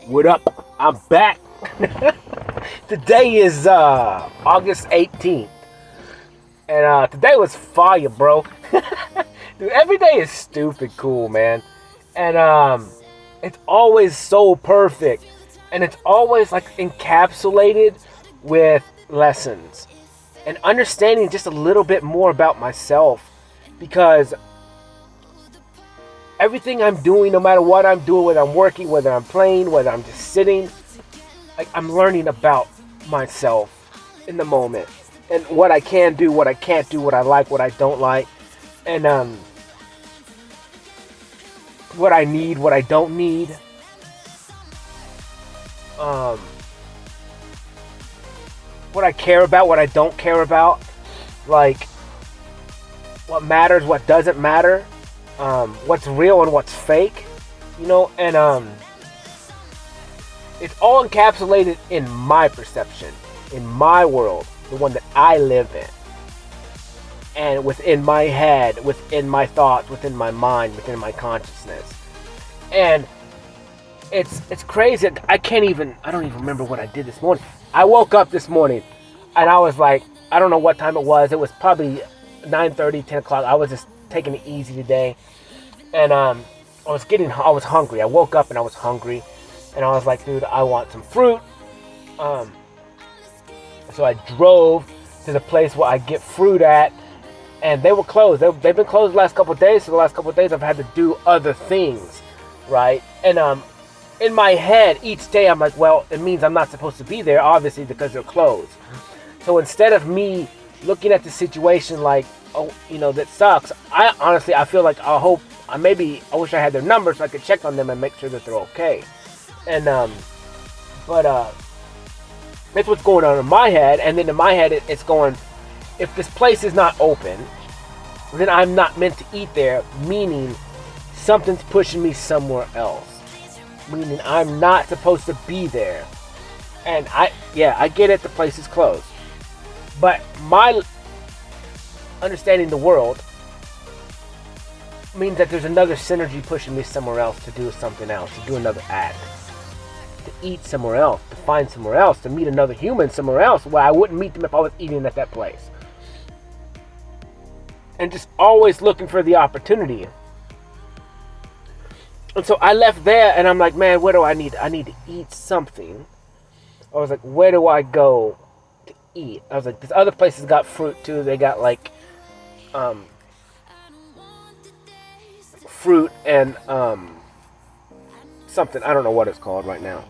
What up? I'm back. Today is August 18th. And today was fire, bro. Dude, every day is stupid cool, man. And it's always so perfect. And it's always like encapsulated with lessons. And understanding just a little bit more about myself. Because everything I'm doing, no matter what I'm doing, whether I'm working, whether I'm playing, whether I'm just sitting, like I'm learning about myself in the moment and what I can do, what I can't do, what I like, what I don't like, and what I need, what I don't need. What I care about, what I don't care about, like what matters, what doesn't matter. What's real and what's fake, and it's all encapsulated in my perception, in my world, the one that I live in, and within my head, within my thoughts, within my mind, within my consciousness, and it's crazy. I don't even remember what I did this morning. I woke up this morning, and I was like, I don't know what time it was. It was probably 9:30, 10 o'clock. I was just taking it easy today, and I was hungry. I woke up and I was hungry, and I was like, dude, I want some fruit. So I drove to the place where I get fruit at, and they were closed. They've been closed the last couple of days. So the last couple of days I've had to do other things, right? And in my head each day I'm like, well, it means I'm not supposed to be there, obviously, because they're closed. So instead of me looking at the situation like, oh, that sucks, I feel like I wish I had their number so I could check on them and make sure that they're okay. And but that's what's going on in my head. And then in my head it's going, if this place is not open, then I'm not meant to eat there, meaning something's pushing me somewhere else, meaning I'm not supposed to be there. And I get it, the place is closed, but my understanding the world means that there's another synergy pushing me somewhere else, to do something else, to do another act, to eat somewhere else, to find somewhere else, to meet another human somewhere else where I wouldn't meet them if I was eating at that place. And just always looking for the opportunity. And so I left there and I'm like, man, what do I need? I need to eat something. I was like, where do I go to eat? I was like, this other place has got fruit too. They got like fruit and something. I don't know what it's called right now.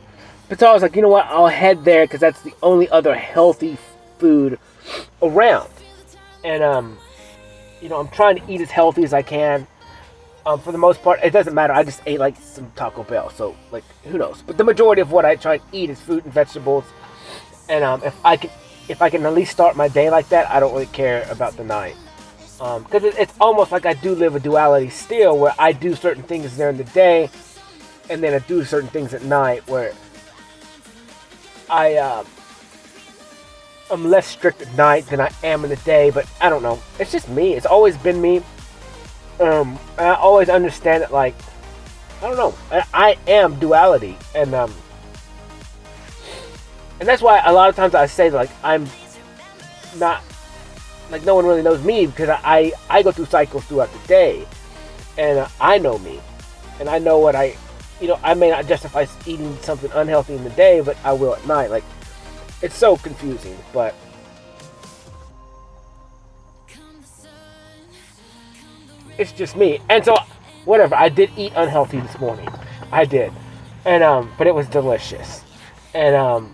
But so I was like, you know what? I'll head there because that's the only other healthy food around. And I'm trying to eat as healthy as I can. For the most part, it doesn't matter. I just ate like some Taco Bell, so like who knows? But the majority of what I try to eat is fruit and vegetables. And if I can at least start my day like that, I don't really care about the night. Because it's almost like I do live a duality still, where I do certain things during the day, and then I do certain things at night, where I'm less strict at night than I am in the day. But I don't know. It's just me. It's always been me. I always understand it like, I don't know. I am duality, and that's why a lot of times I say like I'm not. Like, no one really knows me because I go through cycles throughout the day, and I know me, and I know what I may not justify eating something unhealthy in the day, but I will at night. Like, it's so confusing, but it's just me. And so, whatever, I did eat unhealthy this morning. I did, and but it was delicious, and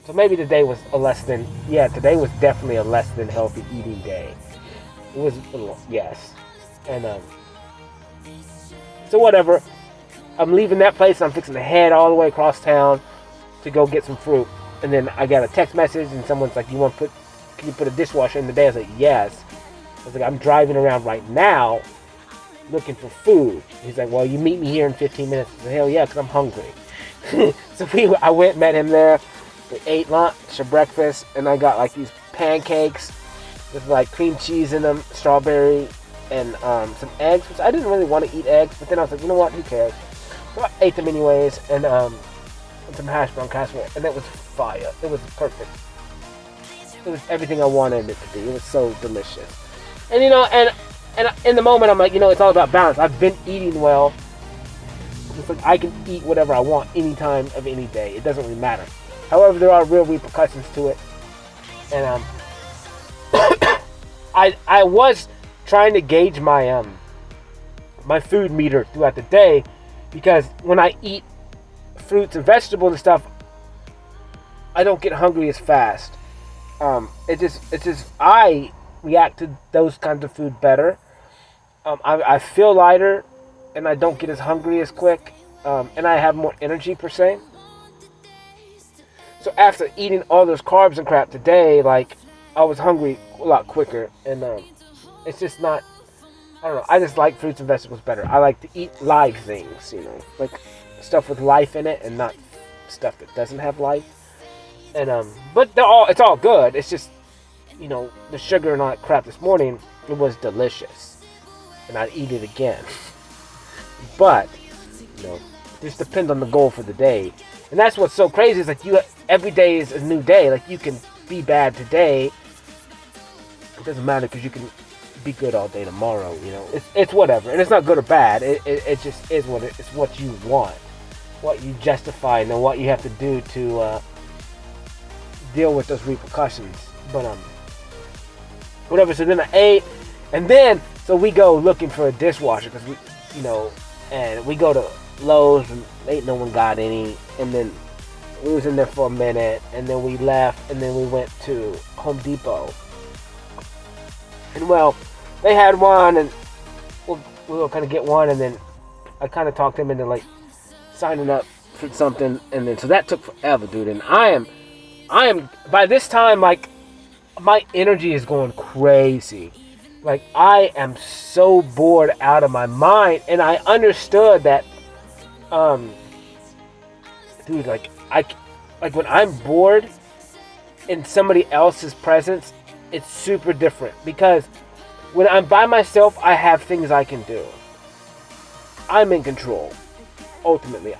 so maybe today was today was definitely a less than healthy eating day. It was, yes. And so whatever. I'm leaving that place and I'm fixing to head all the way across town to go get some fruit. And then I got a text message and someone's like, can you put a dishwasher in the day? I was like, yes. I was like, I'm driving around right now looking for food. He's like, well, you meet me here in 15 minutes. I said, hell yeah, because I'm hungry. So I went, met him there. We ate lunch or breakfast, and I got like these pancakes with like cream cheese in them, strawberry, and some eggs, which I didn't really want to eat eggs, but then I was like, you know what, who cares? So I ate them anyways, and and some hash brown casserole, and it was fire. It was perfect. It was everything I wanted it to be. It was so delicious. And and in the moment I'm like, it's all about balance. I've been eating well. It's like I can eat whatever I want any time of any day. It doesn't really matter. However, there are real repercussions to it. And I was trying to gauge my my food meter throughout the day, because when I eat fruits and vegetables and stuff, I don't get hungry as fast. It's just I react to those kinds of food better. I feel lighter, and I don't get as hungry as quick, and I have more energy per se. So after eating all those carbs and crap today, like, I was hungry a lot quicker, and it's just not. I don't know. I just like fruits and vegetables better. I like to eat live things, like stuff with life in it, and not stuff that doesn't have life. And but it's all good. It's just, the sugar and all that crap this morning, it was delicious, and I'd eat it again. But it just depends on the goal for the day, and that's what's so crazy. Is like every day is a new day. Like, you can be bad today. It doesn't matter, because you can be good all day tomorrow. It's whatever, and it's not good or bad. It just is it's what you want, what you justify, and then what you have to do to deal with those repercussions. But whatever. So then I ate, and then so we go looking for a dishwasher, because we and we go to Lowe's, and ain't no one got any. And then we was in there for a minute, and then we left, and then we went to Home Depot. And well, they had one, and we'll kind of get one, and then I kind of talked him into like signing up for something, and then so that took forever, dude. And I am by this time, like, my energy is going crazy. Like, I am so bored out of my mind, and I understood that, dude, like when I'm bored in somebody else's presence, it's super different, because when I'm by myself, I have things I can do. I'm in control. Ultimately,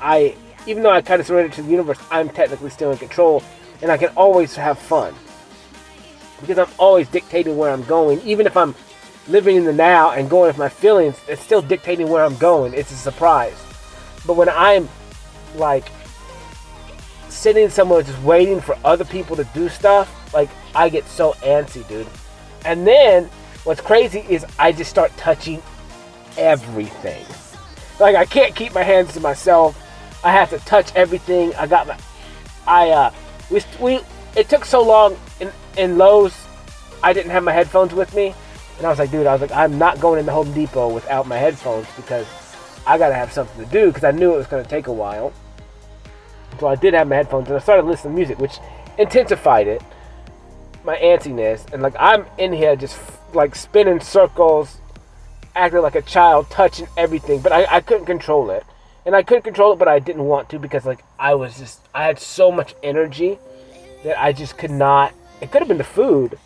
even though I kind of surrendered to the universe, I'm technically still in control, and I can always have fun, because I'm always dictating where I'm going. Even if I'm living in the now and going with my feelings, it's still dictating where I'm going. It's a surprise. But when I'm like sitting somewhere just waiting for other people to do stuff, like, I get so antsy, dude. And then what's crazy is I just start touching everything. Like, I can't keep my hands to myself. I have to touch everything. It took so long in Lowe's. I didn't have my headphones with me, and I was like, I'm not going into Home Depot without my headphones, because I gotta have something to do, because I knew it was gonna take a while. So I did have my headphones, and I started listening to music, which intensified it, my antsiness. And like, I'm in here just like spinning circles, acting like a child, touching everything, but I couldn't control it. And I couldn't control it, but I didn't want to, because like, I had so much energy that I just could not. It could have been the food.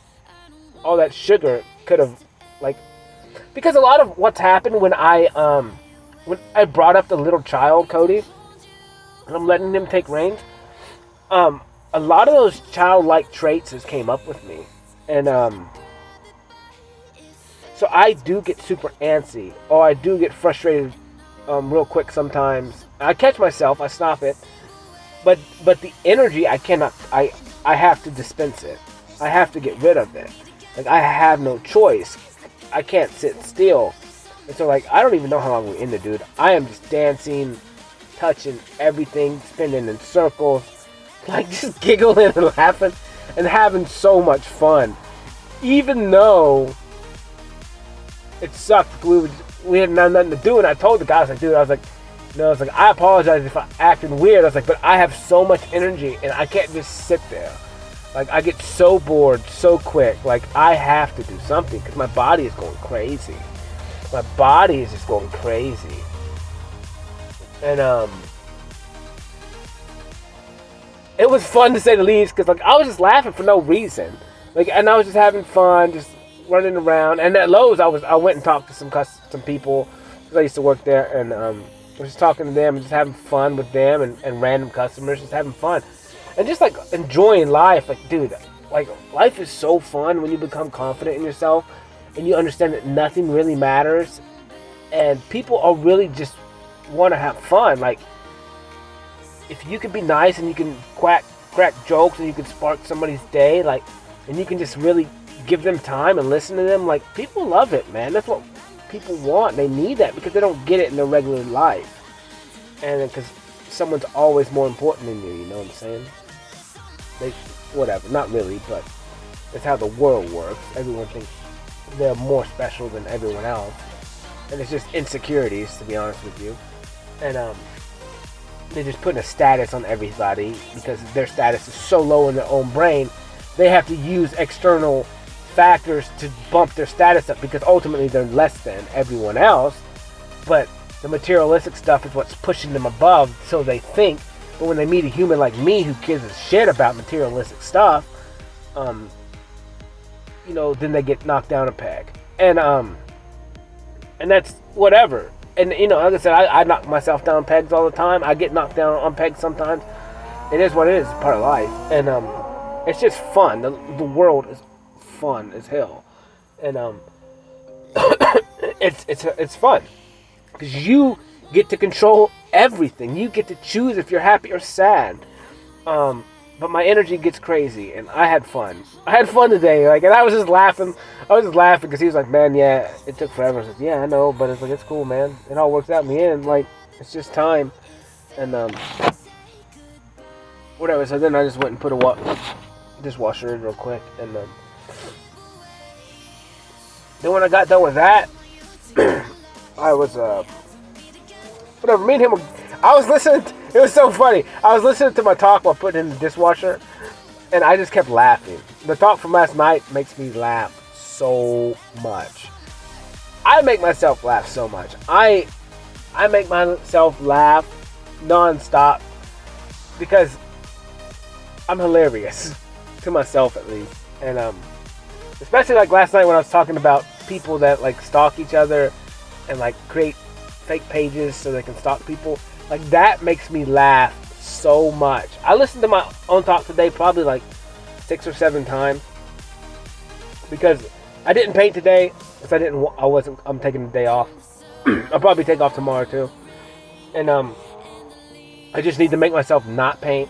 All that sugar could have, like, because a lot of what's happened when I brought up the little child, Cody, and I'm letting him take reins, a lot of those childlike traits just came up with me. And so I do get super antsy, or I do get frustrated real quick sometimes. I catch myself, I stop it, but the energy, I cannot. I have to dispense it. I have to get rid of it. Like, I have no choice. I can't sit still. And so, like, I don't even know how long we're in there, dude. I am just dancing, touching everything, spinning in circles, like, just giggling and laughing and having so much fun. Even though it sucked, we had nothing to do, and I told the guy, I was like, I apologize if I'm acting weird. I was like, but I have so much energy, and I can't just sit there. Like, I get so bored so quick. Like, I have to do something, because my body is going crazy. My body is just going crazy. And it was fun, to say the least, because like, I was just laughing for no reason. Like, and I was just having fun, just running around. And at Lowe's, I went and talked to some people, because I used to work there, and We're just talking to them and just having fun with them and random customers, just having fun. And just like enjoying life. Like, dude, like life is so fun when you become confident in yourself and you understand that nothing really matters. And people are really just want to have fun. Like, if you can be nice and you can crack jokes and you can spark somebody's day, like, and you can just really give them time and listen to them, like, people love it, man. That's what people want. They need that because they don't get it in their regular life. And because someone's always more important than you know what I'm saying? Whatever, not really, but that's how the world works. Everyone thinks they're more special than everyone else. And it's just insecurities, to be honest with you. And they're just putting a status on everybody because their status is so low in their own brain. They have to use external factors to bump their status up because ultimately they're less than everyone else. But the materialistic stuff is what's pushing them above, so they think. But when they meet a human like me who gives a shit about materialistic stuff, then they get knocked down a peg. And that's whatever. And, like I said, I knock myself down pegs all the time. I get knocked down on pegs sometimes. It is what it is. It's part of life. And it's just fun. The world is fun as hell. And it's fun. Because you get to control everything. You get to choose if you're happy or sad. But my energy gets crazy, and I had fun. I had fun today, and I was just laughing. I was just laughing because he was like, "Man, yeah, it took forever." I said, "Yeah, I know, but it's cool, man. It all works out in the end. Like, it's just time." And whatever. So then I just went and put a dishwasher in real quick, and then when I got done with that, I was whatever. Me and him, I was listening. It was so funny. I was listening to my talk while putting in the dishwasher, and I just kept laughing. The talk from last night makes me laugh so much. I make myself laugh so much. I make myself laugh non-stop because I'm hilarious to myself, at least. And especially like last night when I was talking about people that like stalk each other and like create fake pages so they can stalk people. Like, that makes me laugh so much. I listened to my own talk today probably like 6 or 7 times because I didn't paint today because I'm taking the day off. I'll probably take off tomorrow too. And I just need to make myself not paint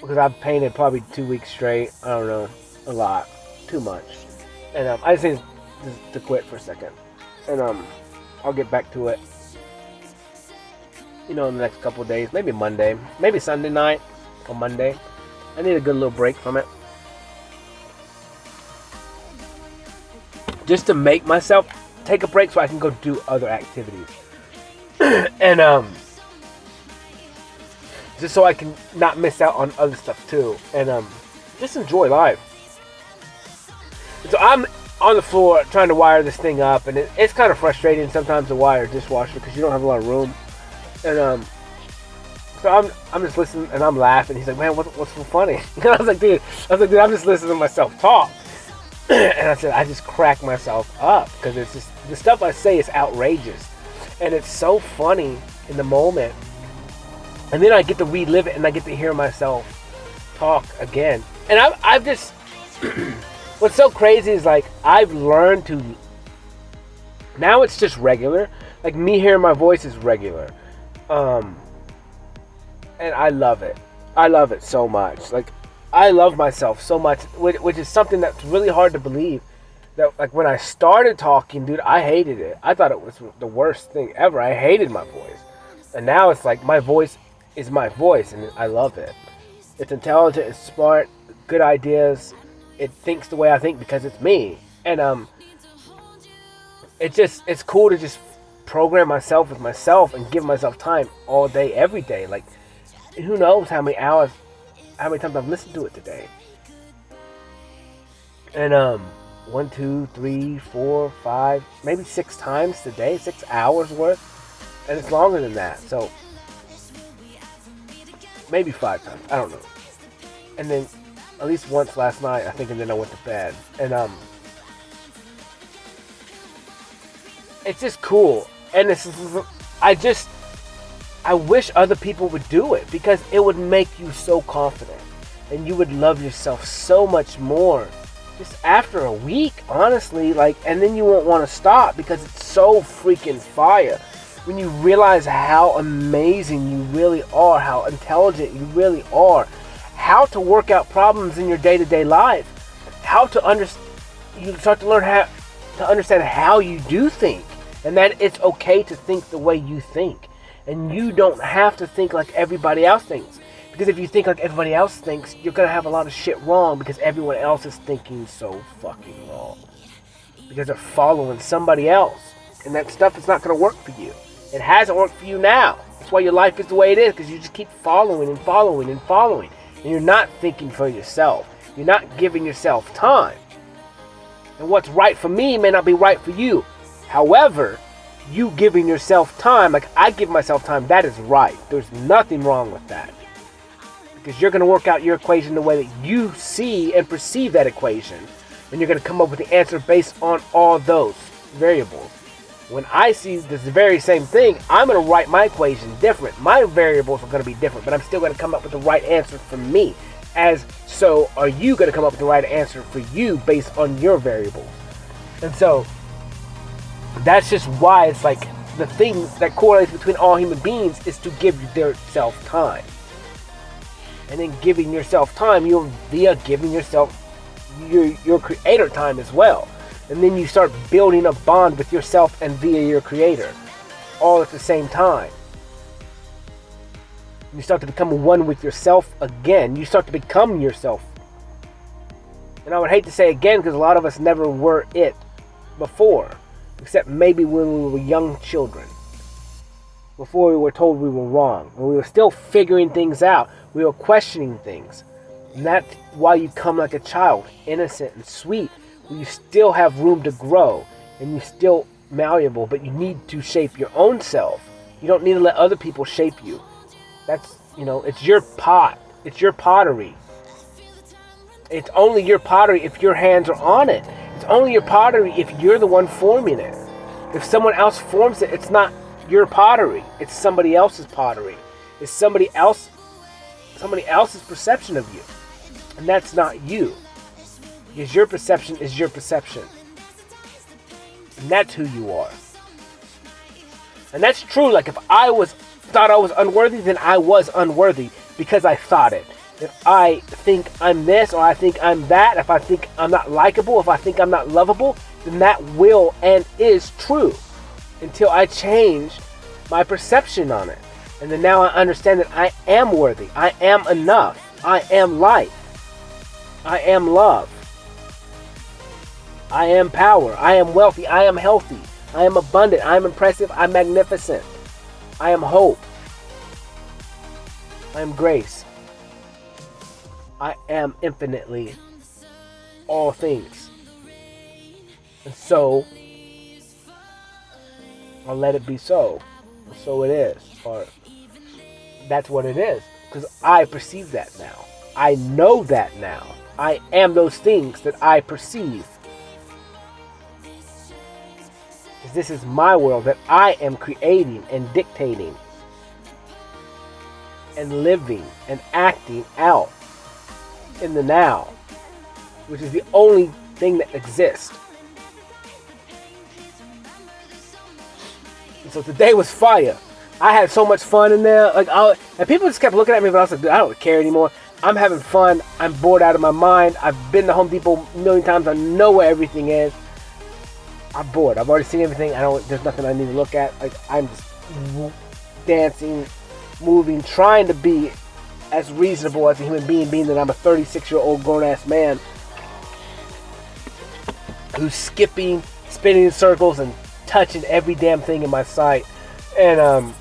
because I've painted probably 2 weeks straight. I don't know, a lot, too much. And I just need to quit for a second. And I'll get back to it, in the next couple of days. Maybe Monday. Maybe Sunday night or Monday. I need a good little break from it. Just to make myself take a break so I can go do other activities. And just so I can not miss out on other stuff too. And just enjoy life. So I'm on the floor trying to wire this thing up, and it's kind of frustrating sometimes to wire a dishwasher because you don't have a lot of room. And so I'm just listening and I'm laughing. He's like, "Man, what's so funny?" And I was like, dude, I'm just listening to myself talk. And I said, I just crack myself up because it's just the stuff I say is outrageous, and it's so funny in the moment. And then I get to relive it and I get to hear myself talk again. And I've just what's so crazy is like I've learned to now it's just regular. Like me hearing my voice is regular. And I love it. I love it so much. Like I love myself so much, which is something that's really hard to believe. That like when I started talking, dude, I hated it. I thought it was the worst thing ever. I hated my voice. And now it's like my voice is my voice and I love it. It's intelligent, it's smart, good ideas. It thinks the way I think because it's me. And it's cool to just program myself with myself and give myself time all day, every day. Like who knows how many hours, how many times I've listened to it today. And 1, 2, 3, 4, 5, maybe 6 times today, 6 hours worth. And it's longer than that. So maybe 5 times. I don't know. And then at least once last night, I think, and then I went to bed. And it's just cool. And I wish other people would do it, because it would make you so confident and you would love yourself so much more just after a week, honestly. Like, and then you won't want to stop because it's so freaking fire when you realize how amazing you really are, how intelligent you really are, how to work out problems in your day-to-day life, how to you start to learn how to understand how you do think, and that it's okay to think the way you think. And you don't have to think like everybody else thinks. Because if you think like everybody else thinks, you're going to have a lot of shit wrong, because everyone else is thinking so fucking wrong. Because they're following somebody else. And that stuff is not going to work for you. It hasn't worked for you now. That's why your life is the way it is, because you just keep following and following and following. And you're not thinking for yourself. You're not giving yourself time. And what's right for me may not be right for you. However, you giving yourself time, like I give myself time, that is right. There's nothing wrong with that. Because you're going to work out your equation the way that you see and perceive that equation. And you're going to come up with the answer based on all those variables. When I see this very same thing, I'm going to write my equation different. My variables are going to be different, but I'm still going to come up with the right answer for me. As so are you going to come up with the right answer for you based on your variables. And so that's just why it's like the thing that correlates between all human beings is to give yourself time. And then giving yourself time, you're via giving yourself your creator time as well. And then you start building a bond with yourself and via your creator, all at the same time. You start to become one with yourself again. You start to become yourself. And I would hate to say again, because a lot of us never were it before. Except maybe when we were young children. Before we were told we were wrong. When we were still figuring things out. We were questioning things. And that's why you come like a child. Innocent and sweet. Where you still have room to grow. And you're still malleable. But you need to shape your own self. You don't need to let other people shape you. That's, it's your pot. It's your pottery. It's only your pottery if your hands are on it. It's only your pottery if you're the one forming it. If someone else forms it, it's not your pottery. It's somebody else's pottery. It's somebody else's perception of you. And that's not you. Because your perception is your perception. And that's who you are. And that's true. Like if I thought I was unworthy, then I was unworthy because I thought it. If I think I'm this or I think I'm that, if I think I'm not likable, if I think I'm not lovable, then that will and is true until I change my perception on it. And then now I understand that I am worthy. I am enough. I am light. I am love. I am power. I am wealthy. I am healthy. I am abundant. I am impressive. I'm magnificent. I am hope. I am grace. I am infinitely all things. And so, I'll let it be so. So it is. Or that's what it is. Because I perceive that now. I know that now. I am those things that I perceive. Because this is my world that I am creating and dictating. And living and acting out. In the now, which is the only thing that exists. And so today was fire. I had so much fun in there. And people just kept looking at me, but I was like, I don't care anymore. I'm having fun. I'm bored out of my mind. I've been to Home Depot a million times. I know where everything is. I'm bored. I've already seen everything. There's nothing I need to look at. Like I'm just dancing, moving, trying to be as reasonable as a human being that I'm a 36-year-old grown-ass man who's skipping, spinning in circles, and touching every damn thing in my sight, and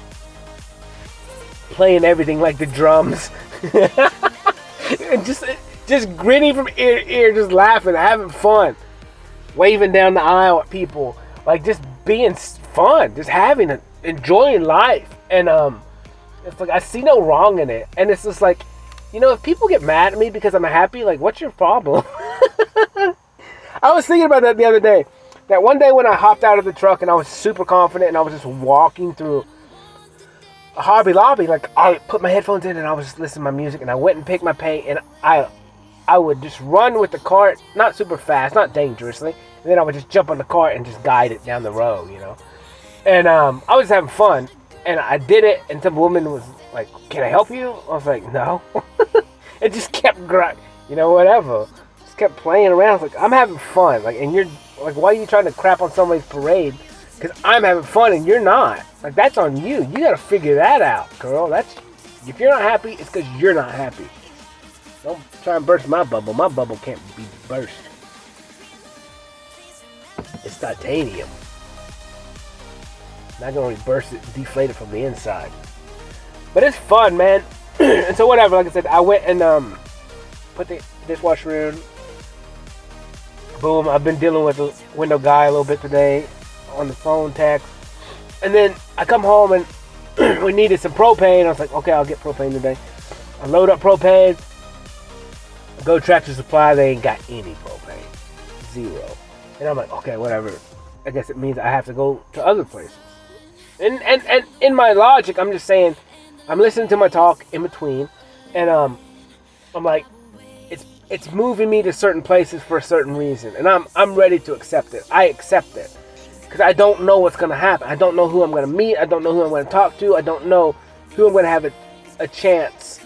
playing everything like the drums, and just grinning from ear to ear, just laughing, having fun, waving down the aisle at people, like just being fun, just enjoying life, and it's like I see no wrong in it. And it's just like, if people get mad at me because I'm happy, like, what's your problem? I was thinking about that the other day. that one day when I hopped out of the truck and I was super confident and I was just walking through a Hobby Lobby, like I put my headphones in and I was just listening to my music and I went and picked my paint and I would just run with the cart, not super fast, not dangerously, and then I would just jump on the cart and just guide it down the road, you know. And I was just having fun, and I did it, and some woman was like, "Can I help you?" I was like, "No." It just kept whatever. Just kept playing around. I was like, I'm having fun, like, and you're like, why are you trying to crap on somebody's parade? Because I'm having fun and you're not. Like, that's on you. You got to figure that out, girl. That's, if you're not happy, it's because you're not happy. Don't try and burst my bubble. My bubble can't be burst. It's titanium. Not gonna burst it, deflate it from the inside. But it's fun, man. And so whatever, like I said, I went and put the dishwasher in. Boom, I've been dealing with the window guy a little bit today on the phone text. And then I come home and we needed some propane. I was like, okay, I'll get propane today. I load up propane. I go to Tractor Supply, they ain't got any propane. Zero. And I'm like, okay, whatever. I guess it means I have to go to other places. And in my logic, I'm just saying, I'm listening to my talk in between, and I'm like, it's moving me to certain places for a certain reason, and I'm ready to accept it. I accept it because I don't know what's gonna happen. I don't know who I'm gonna meet. I don't know who I'm gonna talk to. I don't know who I'm gonna have a chance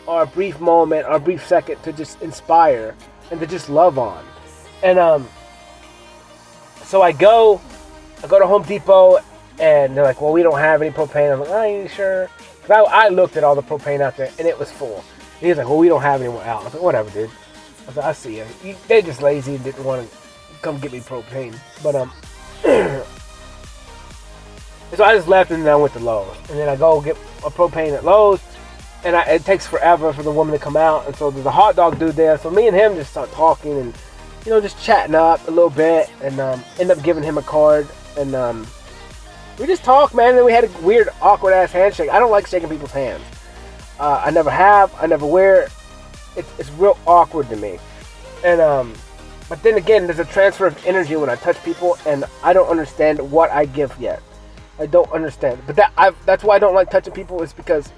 or a brief moment or a brief second to just inspire and to just love on. And so I go to Home Depot. And they're like, well, we don't have any propane. I'm like, are you sure? Because I looked at all the propane out there, and it was full. And he was like, well, we don't have any more out. I was like, whatever, dude. I was like, I see you. They're just lazy and didn't want to come get me propane. But, so I just left, and then I went to Lowe's. And then I go get a propane at Lowe's, and it takes forever for the woman to come out. And so there's a hot dog dude there. So me and him just start talking and, just chatting up a little bit. And end up giving him a card. And, we just talked, man, and then we had a weird, awkward-ass handshake. I don't like shaking people's hands. I never have. I never wear. It's real awkward to me. And, but then again, there's a transfer of energy when I touch people, and I don't understand what I give yet. I don't understand. But that's why I don't like touching people, is because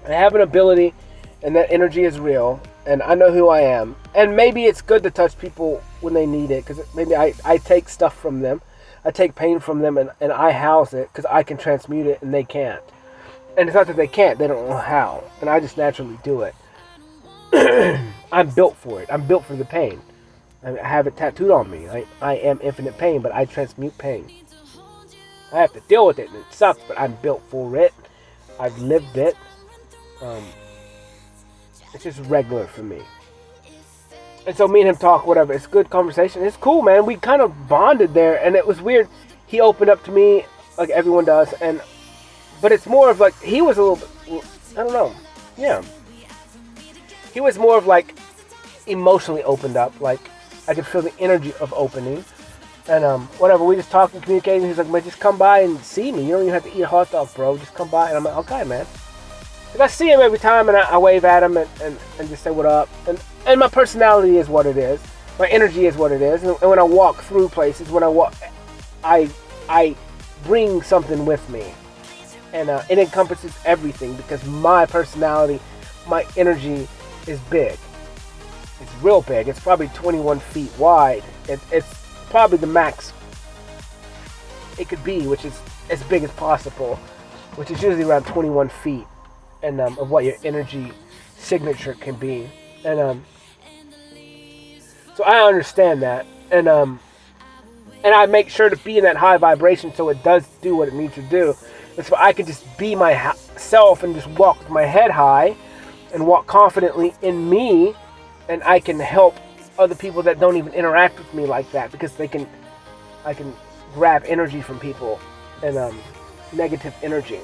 I have an ability, and that energy is real, and I know who I am. And maybe it's good to touch people when they need it, because maybe I take stuff from them. I take pain from them and I house it because I can transmute it and they can't. And it's not that they can't, they don't know how. And I just naturally do it. I'm built for it. I'm built for the pain. I have it tattooed on me. I am infinite pain, but I transmute pain. I have to deal with it and it sucks, but I'm built for it. I've lived it. It's just regular for me. And so me and him talk, whatever. It's good conversation. It's cool, man. We kind of bonded there, and it was weird. He opened up to me like everyone does, but it's more of like he was a little bit, I don't know. Yeah. He was more of like emotionally opened up. Like I could feel the energy of opening. And whatever. We just talked and communicated. He's like, man, just come by and see me. You don't even have to eat a hot dog, bro. Just come by. And I'm like, okay, man. And I see him every time, and I wave at him and just say what up. And my personality is what it is. My energy is what it is. And when I walk through places, I bring something with me. And it encompasses everything because my personality, my energy is big. It's real big. It's probably 21 feet wide. It's probably the max it could be, which is as big as possible, which is usually around 21 feet. And of what your energy signature can be. And so I understand that. And I make sure to be in that high vibration so it does do what it needs to do. And so I can just be myself and just walk with my head high and walk confidently in me. And I can help other people that don't even interact with me like that because I can grab energy from people and negative energy.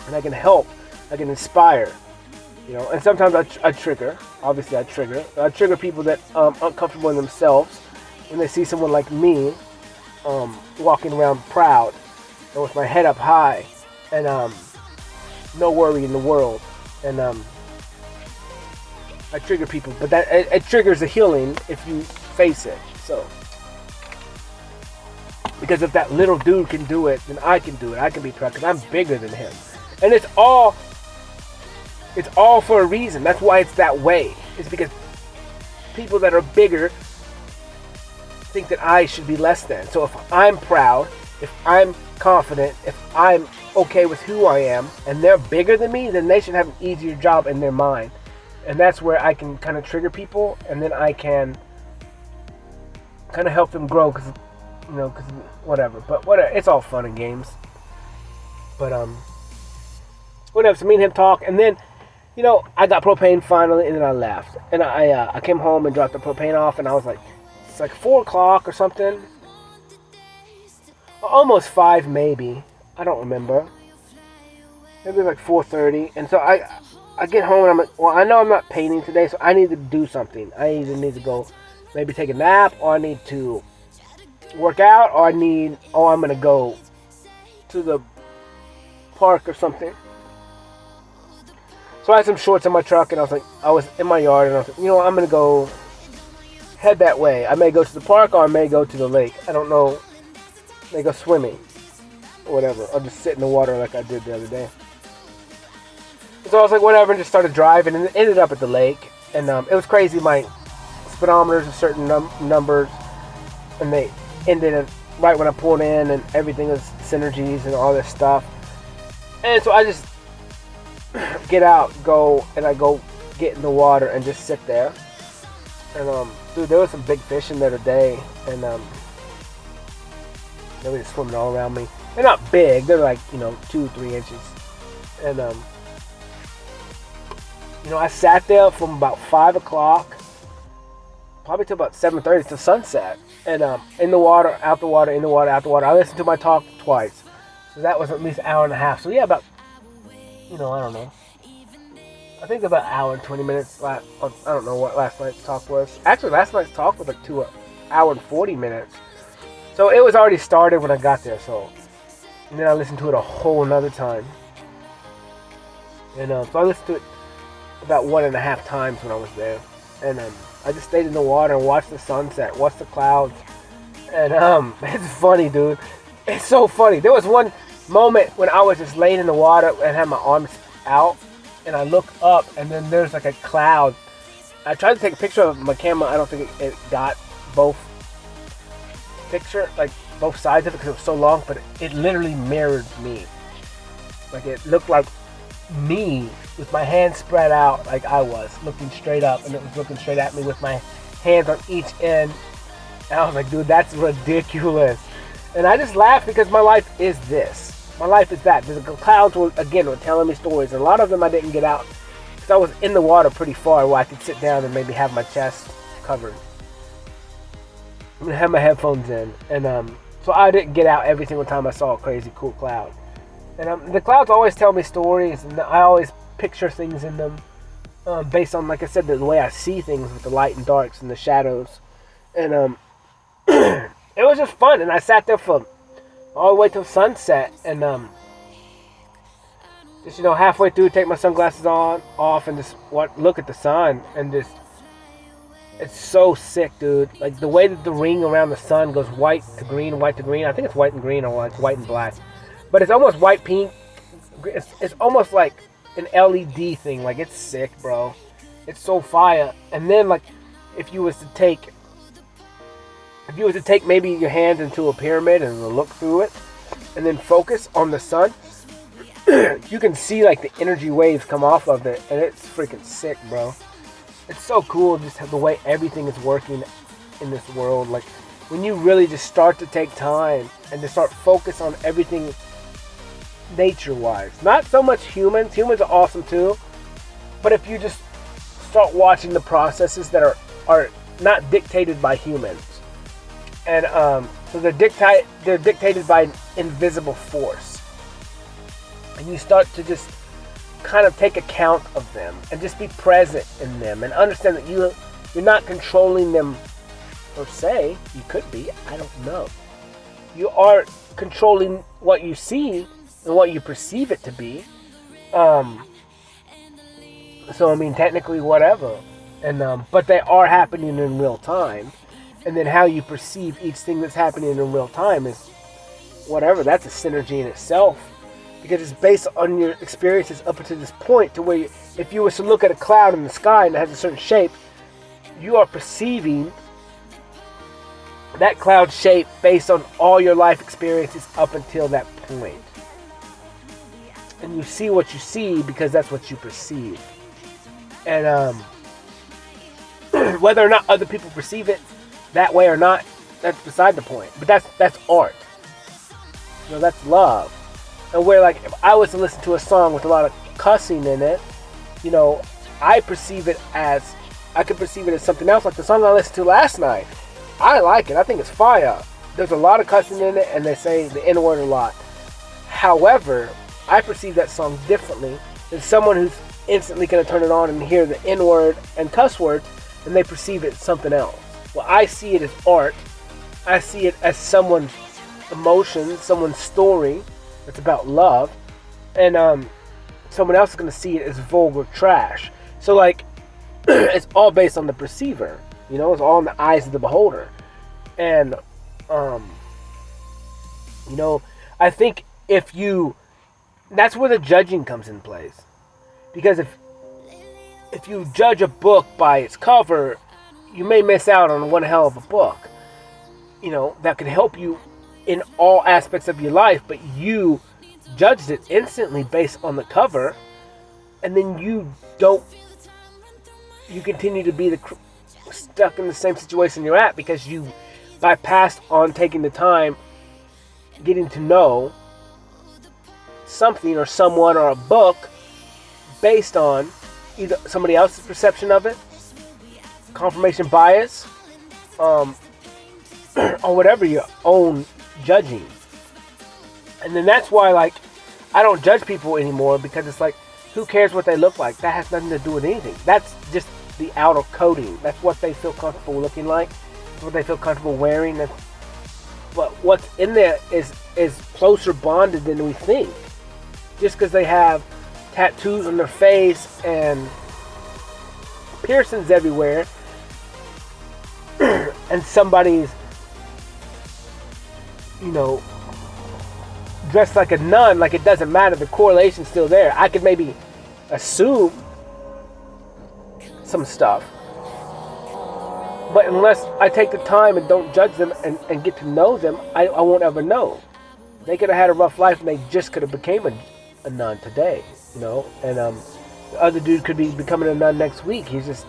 And I can help. I can inspire, and sometimes I trigger. Obviously, I trigger people that uncomfortable in themselves when they see someone like me walking around proud and with my head up high and no worry in the world. And I trigger people, but that it triggers a healing if you face it. So Because if that little dude can do it, then I can do it. I can be proud because I'm bigger than him. And it's all for a reason. That's why it's that way. It's because people that are bigger think that I should be less than. So if I'm proud, if I'm confident, if I'm okay with who I am, and they're bigger than me, then they should have an easier job in their mind. And that's where I can kind of trigger people, and then I can kind of help them grow, because whatever. But whatever, it's all fun and games. But whatever. So me and him talk, and then I got propane finally, and then I left, and I came home and dropped the propane off, and I was like, it's like 4 o'clock or something, almost 5 maybe. I don't remember. Maybe like 4:30, and so I get home and I'm like, well, I know I'm not painting today, so I need to do something. I either need to go maybe take a nap, or I need to work out, or I'm gonna go to the park or something. So I had some shorts in my truck, and I was in my yard, and I was like, I'm gonna go head that way. I may go to the park, or I may go to the lake. I don't know. I may go swimming or whatever. I'll just sit in the water like I did the other day. So I was like, whatever, and just started driving, and ended up at the lake. And it was crazy. My speedometers are certain numbers, and they ended right when I pulled in, and everything was synergies and all this stuff. And so I just get go get in the water and just sit there. And dude, there was some big fish in there today, and they were just swimming all around me. They're not big; they're like 2-3 inches. And I sat there from about 5 o'clock, probably till about 7:30 to sunset, and in the water, out the water, in the water, out the water. I listened to my talk twice, so that was at least an hour and a half. So yeah, about I don't know. I think about an hour and 20 minutes. I don't know what last night's talk was. Actually, last night's talk was like 2 hour and 40 minutes. So it was already started when I got there. And then I listened to it a whole nother time. And so I listened to it about 1.5 times when I was there. And I just stayed in the water and watched the sunset, watched the clouds. And it's funny, dude. It's so funny. There was one moment when I was just laying in the water and had my arms out, and I look up, and then there's like a cloud. I tried to take a picture of my camera. I don't think it got both sides of it because it was so long, but it literally mirrored me. Like, it looked like me with my hands spread out, like I was looking straight up, and it was looking straight at me with my hands on each end. And I was like, dude, that's ridiculous. And I just laughed because my life is this. My life is that. The clouds were telling me stories. And a lot of them I didn't get out because I was in the water pretty far where I could sit down and maybe have my chest covered. I'm gonna have my headphones in, and so I didn't get out every single time I saw a crazy cool cloud. And the clouds always tell me stories, and I always picture things in them based on, like I said, the way I see things with the light and darks and the shadows. And it was just fun, and I sat there for all the way till sunset, and just halfway through, take my sunglasses off, and just look at the sun, and just, it's so sick, dude. Like, the way that the ring around the sun goes white to green. I think it's white and green, or it's white and black, but it's almost white pink. It's almost like an LED thing. Like, it's sick, bro. It's so fire. And then, like, if you was to take maybe your hands into a pyramid and look through it, and then focus on the sun, you can see like the energy waves come off of it, and it's freaking sick, bro. It's so cool just the way everything is working in this world. Like, when you really just start to take time and to start focus on everything nature-wise. Not so much humans. Humans are awesome too, but if you just start watching the processes that are not dictated by humans. And so they're dictated by an invisible force. And you start to just kind of take account of them and just be present in them and understand that you're not controlling them per se. You could be, I don't know. You are controlling what you see and what you perceive it to be. So I mean, technically, whatever. And but they are happening in real time. And then how you perceive each thing that's happening in real time is whatever. That's a synergy in itself. Because it's based on your experiences up until this point, to where if you were to look at a cloud in the sky and it has a certain shape, you are perceiving that cloud shape based on all your life experiences up until that point. And you see what you see because that's what you perceive. And whether or not other people perceive it that way or not, that's beside the point. But that's art. That's love. And where, like, if I was to listen to a song with a lot of cussing in it, I could perceive it as something else. Like the song I listened to last night, I like it. I think it's fire. There's a lot of cussing in it, and they say the N-word a lot. However, I perceive that song differently than someone who's instantly going to turn it on and hear the N-word and cuss words, and they perceive it as something else. Well, I see it as art. I see it as someone's emotion, someone's story. It's about love, and someone else is going to see it as vulgar trash. So, like, it's all based on the perceiver, it's all in the eyes of the beholder. And I think that's where the judging comes in place, because if you judge a book by its cover, you may miss out on one hell of a book, that could help you in all aspects of your life, but you judged it instantly based on the cover, and then you continue to be stuck in the same situation you're at because you bypassed on taking the time getting to know something or someone or a book based on either somebody else's perception of it, confirmation bias, or whatever your own judging. And then that's why, like, I don't judge people anymore, because it's like, who cares what they look like? That has nothing to do with anything. That's just the outer coating. That's what they feel comfortable looking like. That's what they feel comfortable wearing. But what's in there is closer bonded than we think. Just because they have tattoos on their face and piercings everywhere, and somebody's dressed like a nun, like, it doesn't matter, the correlation's still there. I could maybe assume some stuff, but unless I take the time and don't judge them and get to know them, I won't ever know. They could have had a rough life and they just could have became a nun today, and the other dude could be becoming a nun next week. He's just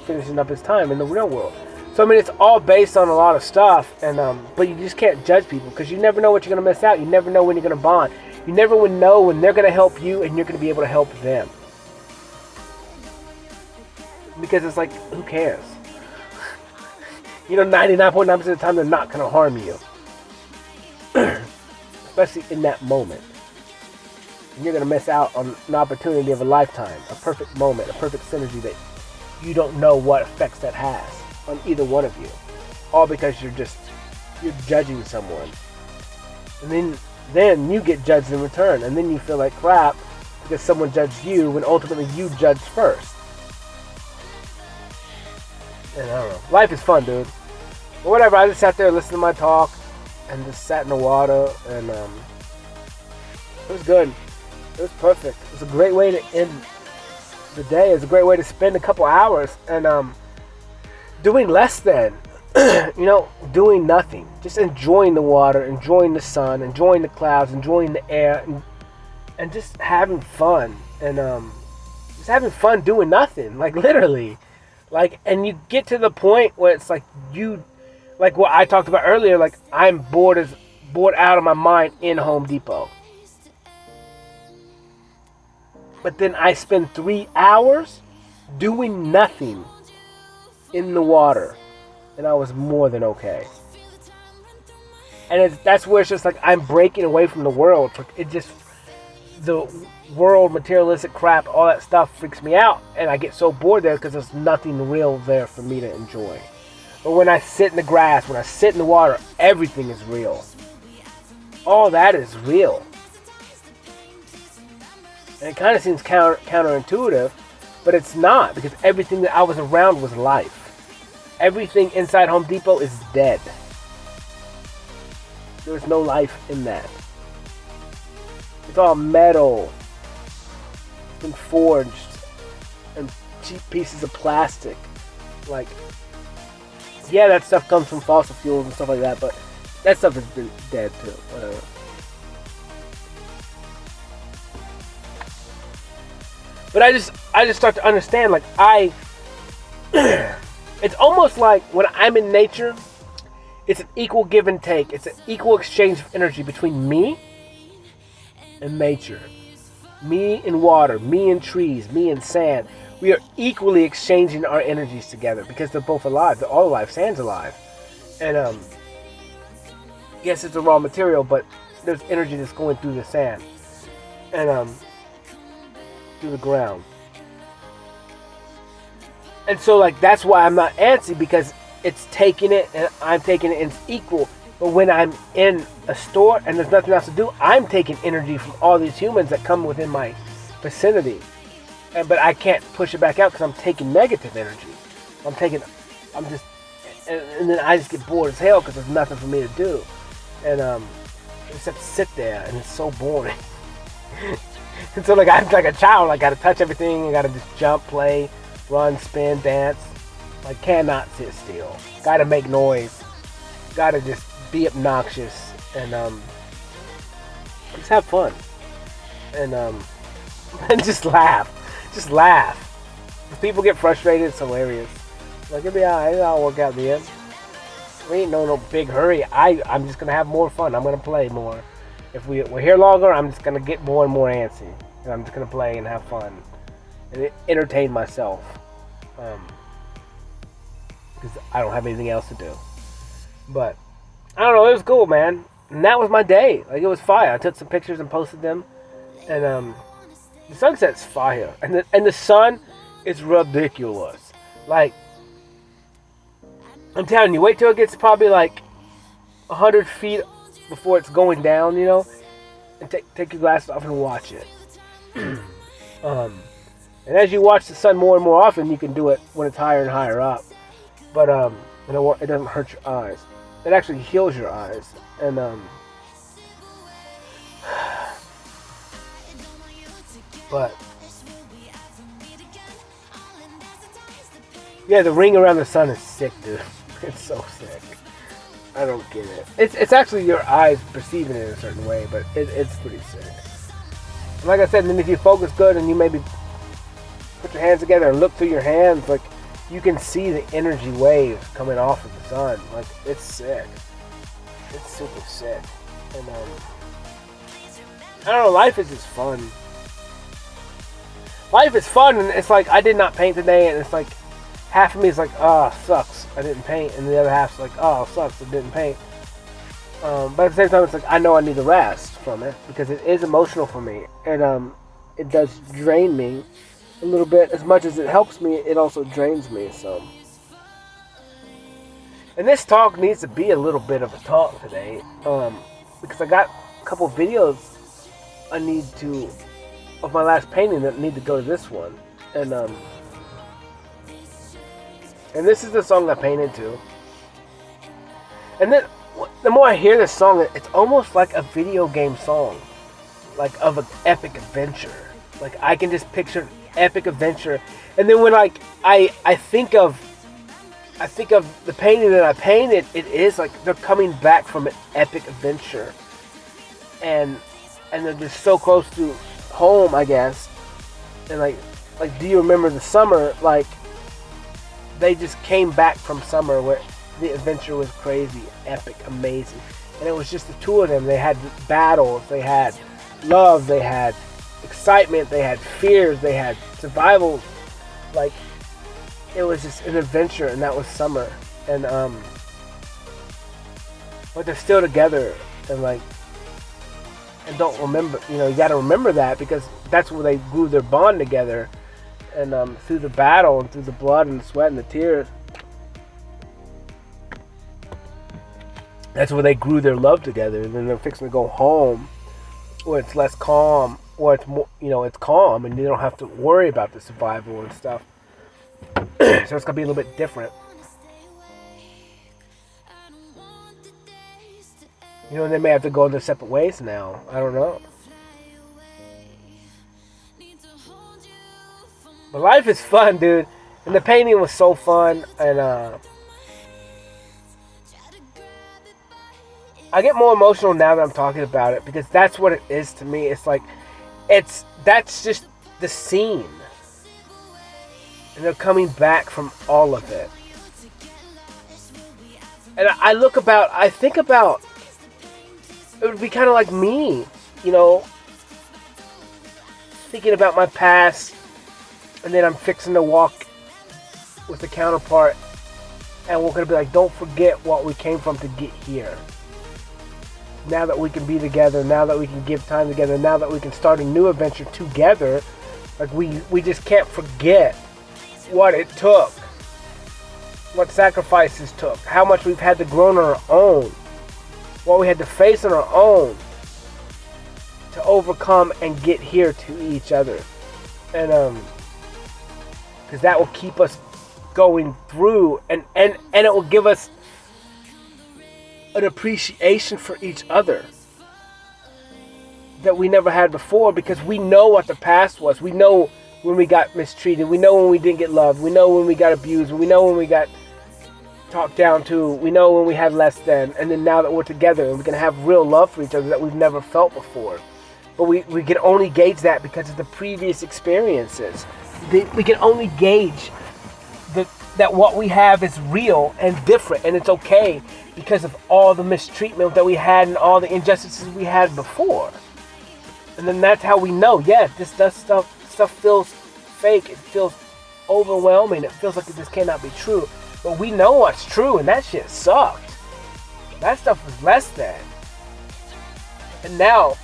finishing up his time in the real world. So, I mean, it's all based on a lot of stuff, and but you just can't judge people, because you never know what you're going to miss out. You never know when you're going to bond. You never would know when they're going to help you and you're going to be able to help them. Because it's like, who cares? 99.9% of the time they're not going to harm you. Especially in that moment. And you're going to miss out on an opportunity of a lifetime, a perfect moment, a perfect synergy that you don't know what effects that has on either one of you, all because you're judging someone, and then you get judged in return, and then you feel like crap because someone judged you when ultimately you judged first. And I don't know, life is fun, dude. But whatever, I just sat there listening to my talk and just sat in the water, and it was good. It was perfect. It was a great way to end the day. It was a great way to spend a couple hours, and doing less than, doing nothing. Just enjoying the water, enjoying the sun, enjoying the clouds, enjoying the air, and just having fun. And just having fun doing nothing, like, literally. Like, and you get to the point where it's like like what I talked about earlier, like, I'm bored out of my mind in Home Depot. But then I spend 3 hours doing nothing in the water, and I was more than okay. And that's where it's just like, I'm breaking away from the world. The world, materialistic crap, all that stuff freaks me out, and I get so bored there because there's nothing real there for me to enjoy. But when I sit in the grass, when I sit in the water, everything is real. All that is real. And it kind of seems counterintuitive, but it's not, because everything that I was around was life. everything inside Home Depot is dead. There's no life in that. It's all metal. It's been forged. And cheap pieces of plastic. Like, yeah, that stuff comes from fossil fuels and stuff like that, but that stuff has been dead too. Whatever. But I just start to understand, like, it's almost like when I'm in nature, it's an equal give and take. It's an equal exchange of energy between me and nature. Me and water, me and trees, me and sand. We are equally exchanging our energies together because they're both alive. They're all alive. Sand's alive. And, yes, it's a raw material, but there's energy that's going through the sand. And, through the ground. And so, like, that's why I'm not antsy, because it's taking it and I'm taking it and it's equal. But when I'm in a store and there's nothing else to do, I'm taking energy from all these humans that come within my vicinity. But I can't push it back out because I'm taking negative energy. And then I just get bored as hell because there's nothing for me to do. And, except sit there, and it's so boring. And so, like, I'm like a child. I gotta touch everything. I gotta just jump, play, run, spin, dance. Like, cannot sit still. Gotta make noise. Gotta just be obnoxious. And, just have fun. And, and just laugh. Just laugh. If people get frustrated, it's hilarious. Like, it'll be alright. It'll work out in the end. We ain't no big hurry. I'm just gonna have more fun. I'm gonna play more. If we're here longer, I'm just gonna get more and more antsy. And I'm just gonna play and have fun. And entertain myself. Because I don't have anything else to do. But, I don't know, it was cool, man. And that was my day. Like, it was fire. I took some pictures and posted them. And, the sunset's fire. And the sun is ridiculous. Like, I'm telling you, wait till it gets probably like 100 feet before it's going down, you know? And take your glasses off and watch it. And as you watch the sun more and more often, you can do it when it's higher and higher up. But, it doesn't hurt your eyes. It actually heals your eyes. And, but, yeah, the ring around the sun is sick, dude. It's so sick. I don't get it. It's actually your eyes perceiving it in a certain way, but it's pretty sick. Like I said, then if you focus good and you maybe put your hands together and look through your hands, like, you can see the energy waves coming off of the sun. Like, it's sick. It's super sick. And, I don't know, life is just fun. Life is fun, and it's like, I did not paint today, and it's like, half of me is like, oh, sucks, I didn't paint, and the other half's like, oh, sucks, I didn't paint. But at the same time, it's like, I know I need the rest from it, because it is emotional for me, and it does drain me a little bit. As much as it helps me, it also drains me, so. And this talk needs to be a little bit of a talk today, because I got a couple videos I need to, of my last painting that need to go to this one, and this is the song I painted to. And then, the more I hear this song, it's almost like a video game song. Like, of an epic adventure. Like, I can just picture an epic adventure. And then when, like, I think of the painting that I painted, it is like they're coming back from an epic adventure. And they're just so close to home, I guess. And, like, do you remember the summer? Like, they just came back from summer where the adventure was crazy, epic, amazing. And it was just the two of them. They had battles, they had love, they had excitement, they had fears, they had survival. Like, it was just an adventure, and that was summer. And, but they're still together, and like, and don't remember, you know, you gotta remember that, because that's where they grew their bond together. And through the battle and through the blood and the sweat and the tears, that's where they grew their love together. And then they're fixing to go home, where it's less calm, or it's more, you know, it's calm, and you don't have to worry about the survival and stuff. So it's gonna be a little bit different. You know, they may have to go their separate ways now. I don't know. But life is fun, dude. And the painting was so fun. And I get more emotional now that I'm talking about it, because that's what it is to me. It's like, that's just the scene. And they're coming back from all of it. And I think about, it would be kind of like me, you know, thinking about my past, and then I'm fixing to walk with the counterpart, and we're going to be like, don't forget what we came from to get here. Now that we can be together, now that we can give time together, now that we can start a new adventure together, like we just can't forget what it took, what sacrifices took, how much we've had to grow on our own, what we had to face on our own to overcome and get here to each other. And because that will keep us going through, and it will give us an appreciation for each other that we never had before, because we know what the past was. We know when we got mistreated, we know when we didn't get loved, we know when we got abused, we know when we got talked down to, we know when we had less than, and then now that we're together and we can have real love for each other that we've never felt before. But we can only gauge that because of the previous experiences. We can only gauge that what we have is real and different, and it's okay because of all the mistreatment that we had and all the injustices we had before. And then that's how we know, yeah, this stuff feels fake, it feels overwhelming, it feels like it just cannot be true. But we know what's true, and that shit sucked. That stuff was less than. And now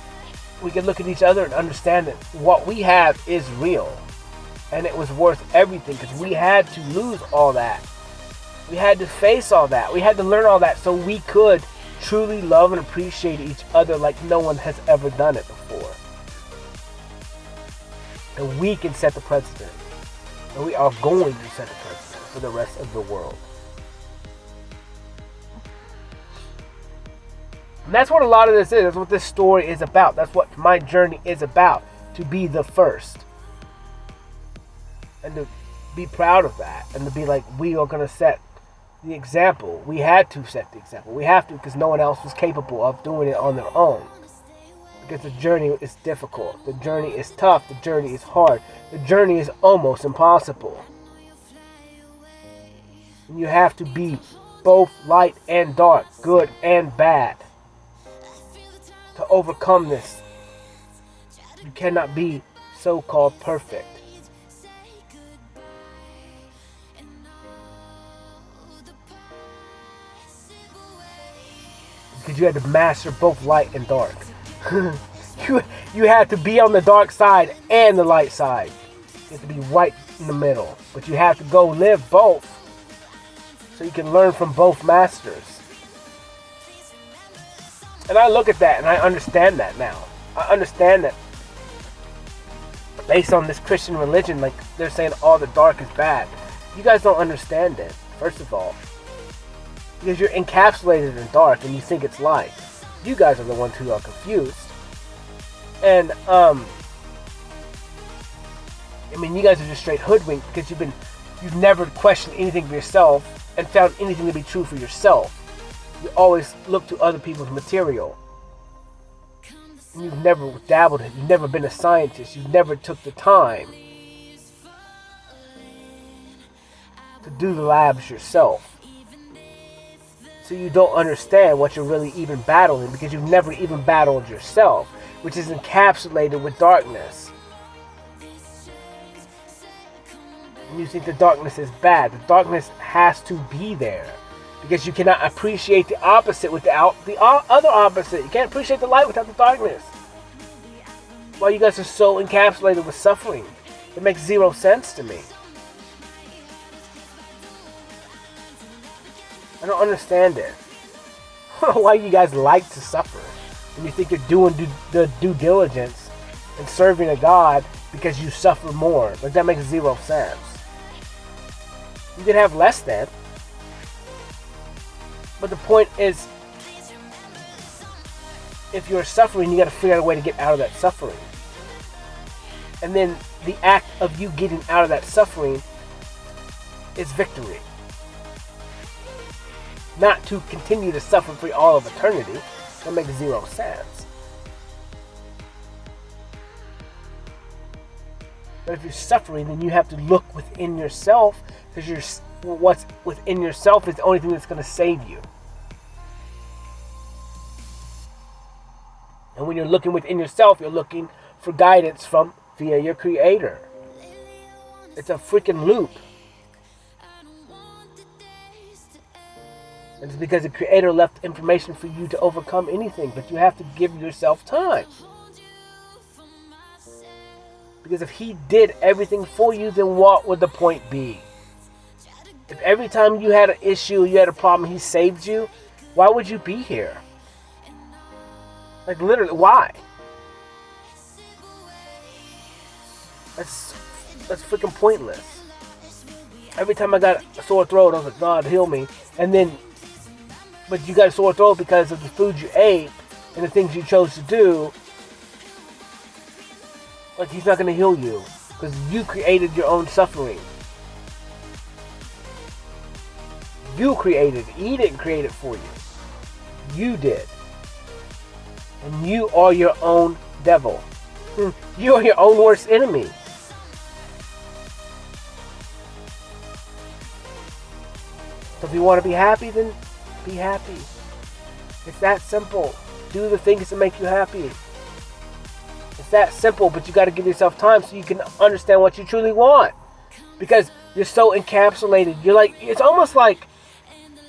we can look at each other and understand that what we have is real. And it was worth everything, because we had to lose all that. We had to face all that. We had to learn all that so we could truly love and appreciate each other like no one has ever done it before. And we can set the precedent. And we are going to set the precedent for the rest of the world. And that's what a lot of this is. That's what this story is about. That's what my journey is about. To be the first. And to be proud of that. And to be like, we are going to set the example. We had to set the example. We have to, because no one else was capable of doing it on their own. Because the journey is difficult. The journey is tough. The journey is hard. The journey is almost impossible. And you have to be both light and dark, good and bad, to overcome this. You cannot be so-called perfect. Because you had to master both light and dark. you had to be on the dark side and the light side. You have to be right in the middle. But you have to go live both, so you can learn from both masters. And I look at that and I understand that now. I understand that based on this Christian religion, like they're saying all the dark is bad. You guys don't understand it, first of all. Because you're encapsulated in dark and you think it's light. You guys are the ones who are confused. And I mean, you guys are just straight hoodwinked because you've never questioned anything for yourself and found anything to be true for yourself. You always look to other people's material. And you've never dabbled in it. You've never been a scientist. You've never took the time to do the labs yourself. So you don't understand what you're really even battling, because you've never even battled yourself, which is encapsulated with darkness. And you think the darkness is bad. The darkness has to be there, because you cannot appreciate the opposite without the other opposite. You can't appreciate the light without the darkness. Why you guys are so encapsulated with suffering? It makes zero sense to me. I don't understand it. Why you guys like to suffer when you think you're doing the due diligence and serving a God because you suffer more. Like, that makes zero sense. You can have less than. But the point is, if you're suffering, you got to figure out a way to get out of that suffering. And then the act of you getting out of that suffering is victory. Not to continue to suffer for all of eternity. That makes zero sense. But if you're suffering, then you have to look within yourself, because what's within yourself is the only thing that's going to save you. And when you're looking within yourself, you're looking for guidance via your Creator. It's a freaking loop. And it's because the Creator left information for you to overcome anything, but you have to give yourself time. Because if He did everything for you, then what would the point be? If every time you had an issue, you had a problem, He saved you, why would you be here? Like, literally, why? That's freaking pointless. Every time I got a sore throat, I was like, God, heal me. But you got a sore throat because of the food you ate and the things you chose to do. Like, He's not going to heal you because you created your own suffering. You created it. He didn't create it for you. You did. And you are your own devil. You are your own worst enemy. So if you want to be happy, then be happy. It's that simple. Do the things that make you happy. It's that simple, but you got to give yourself time so you can understand what you truly want. Because you're so encapsulated. It's almost like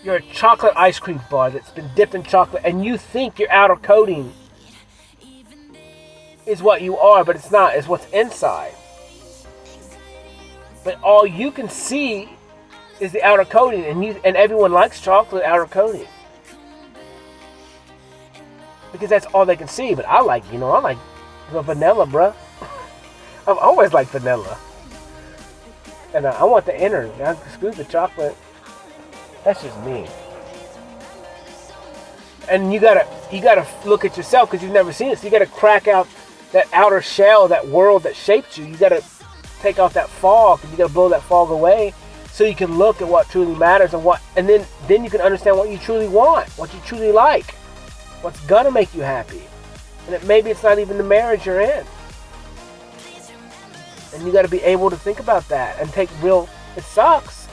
you're a chocolate ice cream bar that's been dipped in chocolate, and you think your outer coating is what you are, but it's not. It's what's inside. But all you can see is the outer coating, and everyone likes chocolate outer coating because that's all they can see. But I like the vanilla, bruh. I've always liked vanilla, and I want the inner. Screw the chocolate. That's just me. And you gotta look at yourself because you've never seen it. So you gotta crack out that outer shell, that world that shaped you. You gotta take off that fog, and you gotta blow that fog away, so you can look at what truly matters and then you can understand what you truly want, what you truly like, what's gonna make you happy. And maybe it's not even the marriage you're in. And you gotta be able to think about that and take real. It sucks,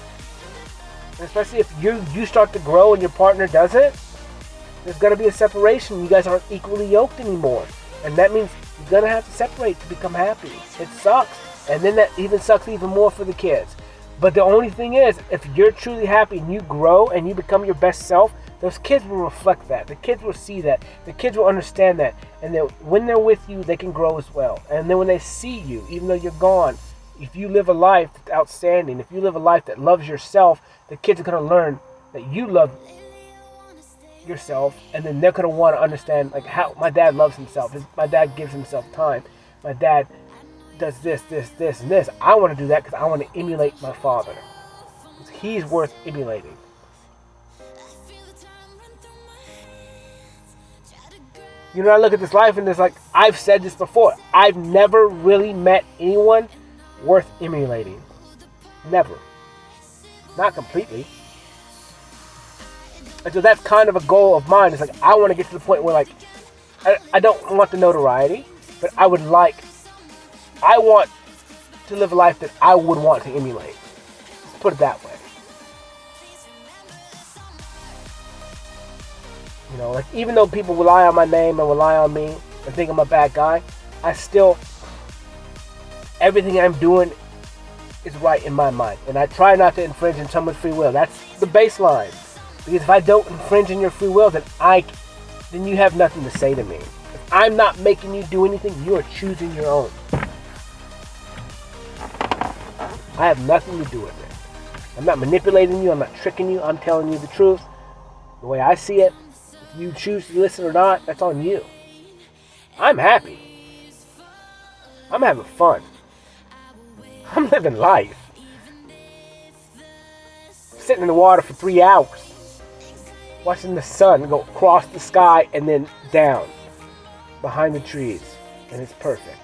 and especially if you start to grow and your partner doesn't. There's gonna be a separation. You guys aren't equally yoked anymore, and that means you're gonna have to separate to become happy. It sucks, and then that even sucks even more for the kids. But the only thing is, if you're truly happy and you grow and you become your best self, those kids will reflect that. The kids will see that. The kids will understand that. And then when they're with you, they can grow as well. And then when they see you, even though you're gone, if you live a life that's outstanding, if you live a life that loves yourself, the kids are going to learn that you love yourself, and then they're going to want to understand like how my dad loves himself. My dad gives himself time. My dad does this, and this. I want to do that because I want to emulate my father. Because he's worth emulating. You know, I look at this life and it's like, I've said this before. I've never really met anyone worth emulating. Never. Not completely. And so that's kind of a goal of mine. It's like, I want to get to the point where like, I don't want the notoriety, but I want to live a life that I would want to emulate. Let's put it that way. You know, like even though people rely on my name and rely on me and think I'm a bad guy, everything I'm doing is right in my mind. And I try not to infringe on someone's free will. That's the baseline. Because if I don't infringe on your free will, then you have nothing to say to me. If I'm not making you do anything, you are choosing your own. I have nothing to do with it. I'm not manipulating you. I'm not tricking you. I'm telling you the truth. The way I see it. If you choose to listen or not, that's on you. I'm happy. I'm having fun. I'm living life. Sitting in the water for 3 hours. Watching the sun go across the sky and then down. behind the trees, and it's perfect.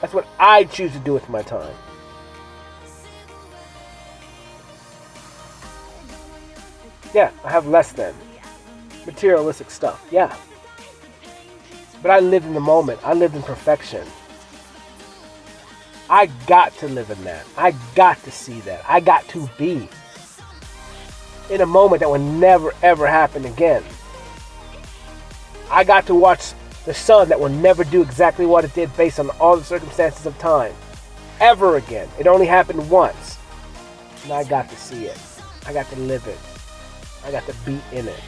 That's what I choose to do with my time. Yeah, I have less than materialistic stuff, yeah. But I lived in the moment. I lived in perfection. I got to live in that. I got to see that. I got to be in a moment that will never ever happen again. I got to watch the sun that will never do exactly what it did based on all the circumstances of time. Ever again. It only happened once. And I got to see it. I got to live it. I got to be in it.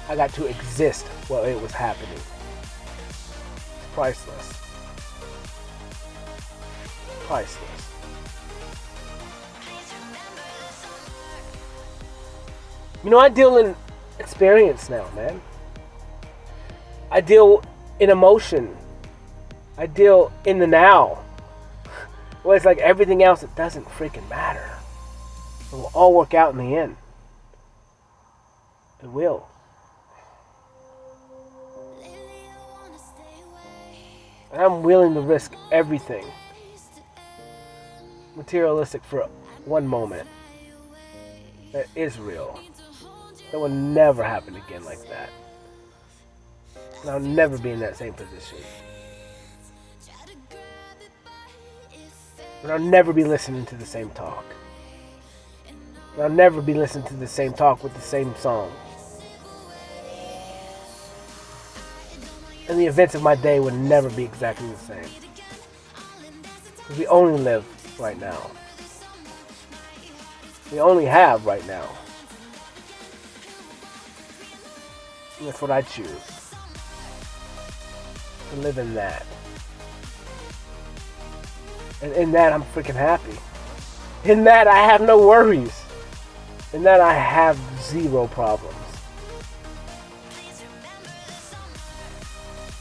I got to exist while it was happening. It's priceless. Priceless. You know, I deal in experience now, man. I deal in emotion. I deal in the now. Well, it's like everything else, it doesn't freaking matter. It will all work out in the end. It will. And I'm willing to risk everything materialistic for one moment that is real. That will never happen again like that. And I'll never be in that same position. And I'll never be listening to the same talk. And I'll never be listening to the same talk with the same song. And the events of my day would never be exactly the same. Because we only live right now. We only have right now. And that's what I choose. To live in that. And in that I'm freaking happy. In that I have no worries. In that I have zero problems.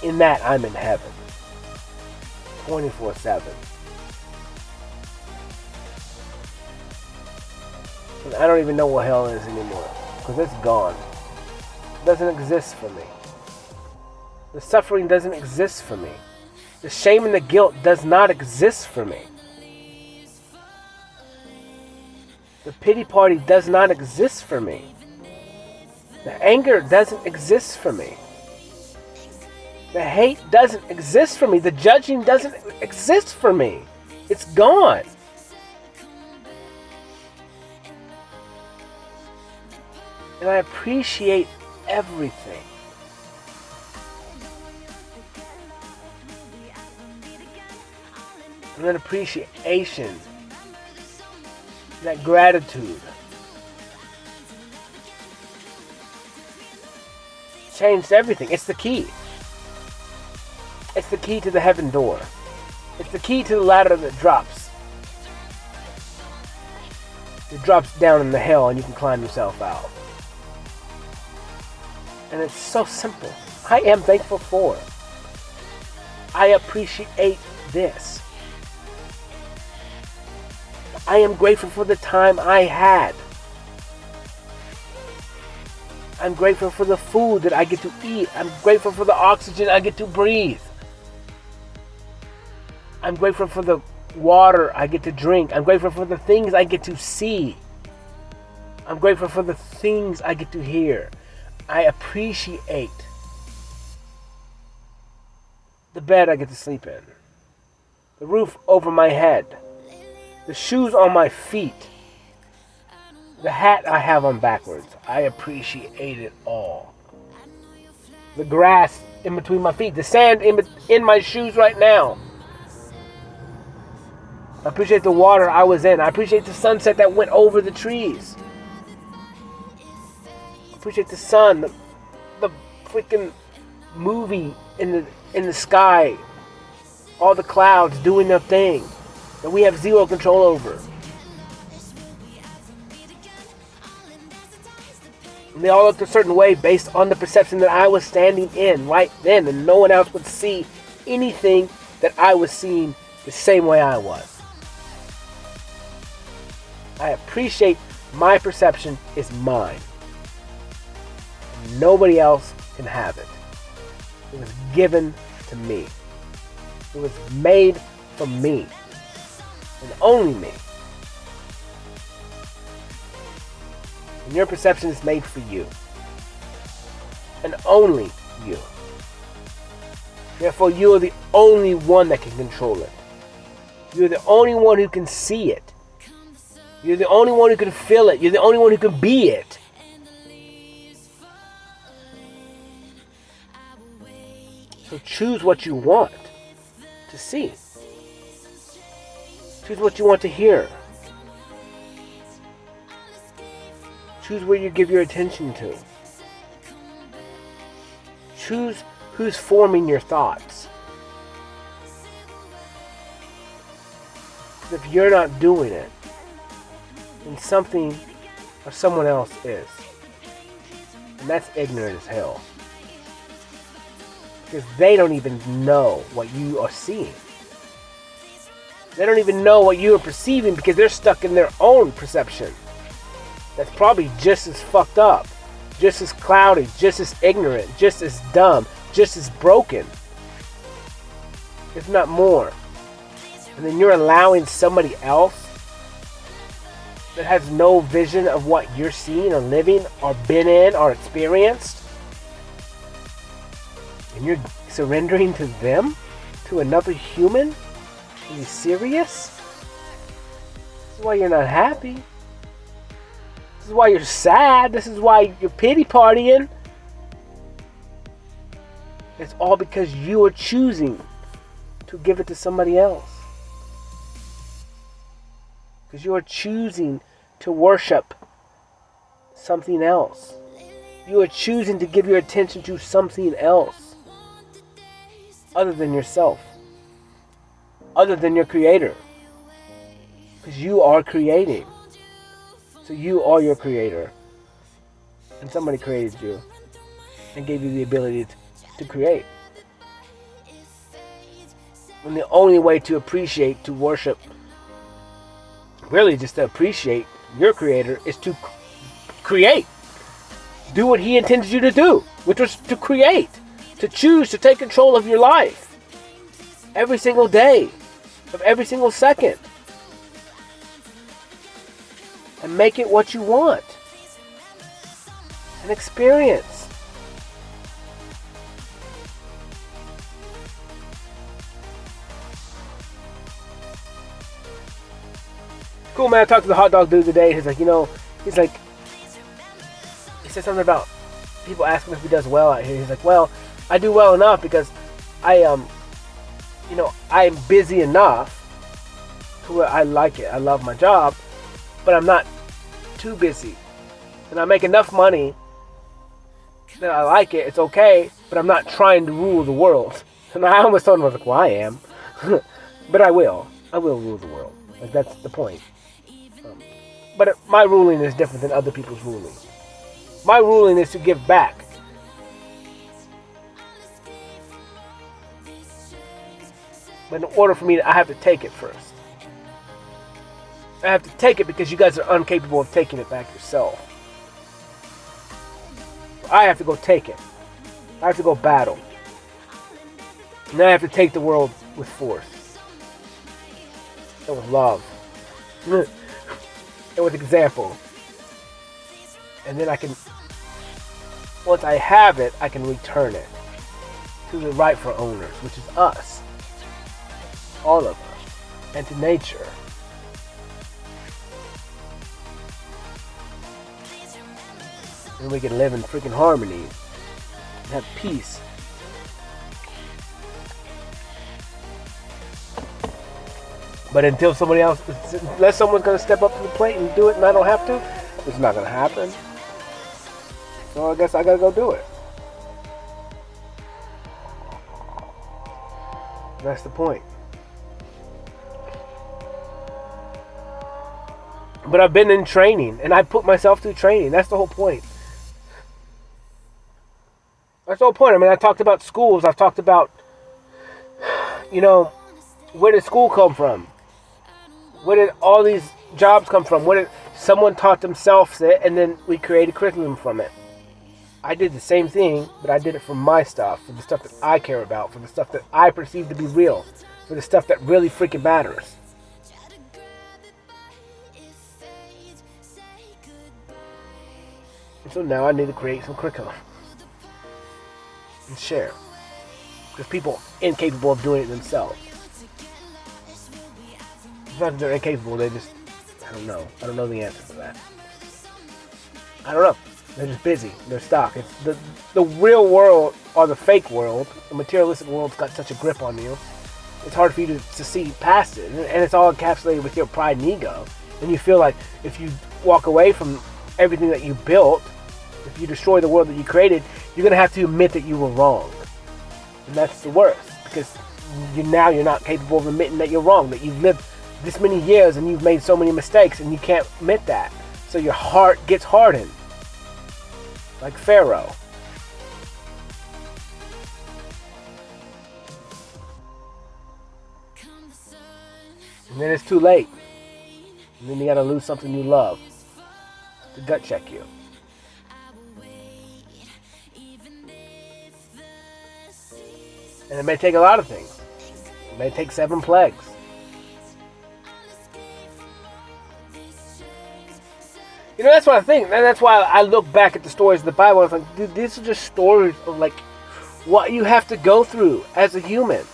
In that I'm in heaven. 24/7. And I don't even know what hell is anymore. Because it's gone. It doesn't exist for me. The suffering doesn't exist for me. The shame and the guilt does not exist for me. The pity party does not exist for me. The anger doesn't exist for me. The hate doesn't exist for me. The judging doesn't exist for me. It's gone. And I appreciate everything. And that appreciation, that gratitude, changed everything. It's the key. It's the key to the heaven door. It's the key to the ladder that drops. It drops down in the hell and you can climb yourself out. And it's so simple. I am thankful for it. I appreciate this. I am grateful for the time I had. I'm grateful for the food that I get to eat. I'm grateful for the oxygen I get to breathe. I'm grateful for the water I get to drink. I'm grateful for the things I get to see. I'm grateful for the things I get to hear. I appreciate the bed I get to sleep in, the roof over my head, the shoes on my feet, the hat I have on backwards. I appreciate it all. The grass in between my feet, the sand in my shoes right now. I appreciate the water I was in. I appreciate the sunset that went over the trees. I appreciate the sun, the freaking movie in the sky, all the clouds doing their thing that we have zero control over. And they all looked a certain way based on the perception that I was standing in right then, and no one else would see anything that I was seeing the same way I was. I appreciate my perception is mine. Nobody else can have it. It was given to me. It was made for me. And only me. And your perception is made for you. And only you. Therefore, you are the only one that can control it. You're the only one who can see it. You're the only one who can feel it. You're the only one who can be it. So choose what you want to see. Choose what you want to hear. Choose where you give your attention to. Choose who's forming your thoughts. If you're not doing it, then something or someone else is. And that's ignorant as hell. Because they don't even know what you are seeing. They don't even know what you are perceiving because they're stuck in their own perception. That's probably just as fucked up, just as cloudy, just as ignorant, just as dumb, just as broken, if not more. And then you're allowing somebody else that has no vision of what you're seeing or living or been in or experienced, and you're surrendering to them, to another human? Are you serious? This is why you're not happy. This is why you're sad. This is why you're pity partying. It's all because you are choosing to give it to somebody else. Because you are choosing to worship something else. You are choosing to give your attention to something else other than yourself, other than your creator. Because you are creating. So you are your creator. And somebody created you and gave you the ability to create. And the only way to appreciate, to worship, really just to appreciate your creator is to create. Do what he intended you to do, which was to create. To choose to take control of your life. Every single day. Of every single second. And make it what you want. An experience. Cool, man. I talked to the hot dog dude today. He said something about people asking if he does well out here. He's like, well, I do well enough because I'm busy enough to where I like it. I love my job, but I'm not too busy. And I make enough money that I like it. It's okay, but I'm not trying to rule the world. And I almost told him, I was like, well, I am. But I will. I will rule the world. Like, that's the point. But my ruling is different than other people's ruling. My ruling is to give back. But in order for me, I have to take it first. I have to take it because you guys are incapable of taking it back yourself. I have to go take it. I have to go battle. And I have to take the world with force. And with love. And with example. And then I can, once I have it, I can return it to the rightful owners, which is us. All of us. And to nature. And we can live in freaking harmony. And have peace. But until somebody else, unless someone's going to step up to the plate and do it and I don't have to, it's not going to happen. So I guess I got to go do it. That's the point. But I've been in training, and I put myself through training. That's the whole point. That's the whole point. I mean, I talked about schools. I've talked about, where did school come from? Where did all these jobs come from? Where did someone taught themselves it, and then we created curriculum from it? I did the same thing, but I did it for my stuff, for the stuff that I care about, for the stuff that I perceive to be real, for the stuff that really freaking matters. And so now I need to create some curriculum and share. Because people are incapable of doing it themselves. It's not that they're incapable, they just, I don't know. I don't know the answer to that. I don't know. They're just busy. They're stuck. It's the real world or the fake world, the materialistic world's got such a grip on you. It's hard for you to see past it. And it's all encapsulated with your pride and ego. And you feel like if you walk away from everything that you built, if you destroy the world that you created, you're going to have to admit that you were wrong. And that's the worst. Because you're not capable of admitting that you're wrong. That you've lived this many years and you've made so many mistakes and you can't admit that. So your heart gets hardened. Like Pharaoh. And then it's too late. And then you gotta lose something you love to gut check you. And it may take a lot of things. It may take 7 plagues. You know, that's what I think. And that's why I look back at the stories of the Bible and I'm like, dude, these are just stories of like what you have to go through as a human.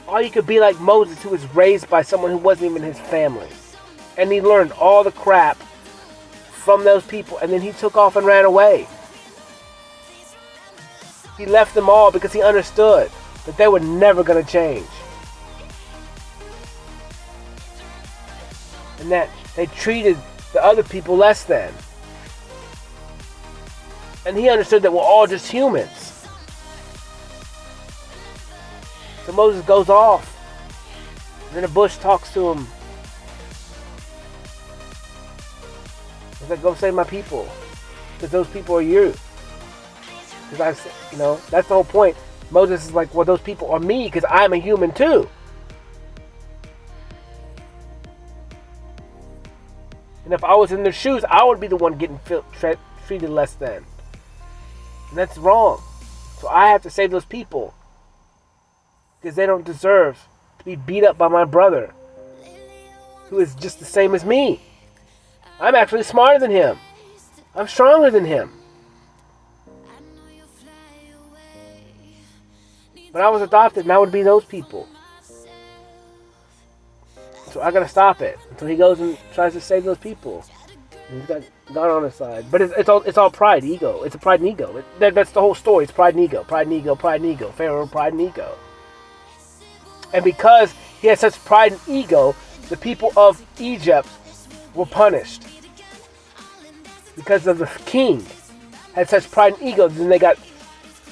Or you could be like Moses, who was raised by someone who wasn't even his family. And he learned all the crap from those people. And then he took off and ran away. He left them all because he understood that they were never going to change. And that they treated the other people less than. And he understood that we're all just humans. So Moses goes off. And then a bush talks to him. He's like, go save my people. Because those people are you. Because that's the whole point. Moses is like, well, those people are me because I'm a human too. And if I was in their shoes, I would be the one getting treated less than. And that's wrong. So I have to save those people. Because they don't deserve to be beat up by my brother. Who is just the same as me. I'm actually smarter than him. I'm stronger than him. But I was adopted and I would be those people. So I gotta stop it. So he goes and tries to save those people. And he's got God on his side. But it's all pride, ego. It's a pride and ego. That's the whole story. It's pride and ego. Pride and ego, pride and ego. Pharaoh, pride and ego. And because he had such pride and ego, the people of Egypt were punished. Because of the king had such pride and ego, then they got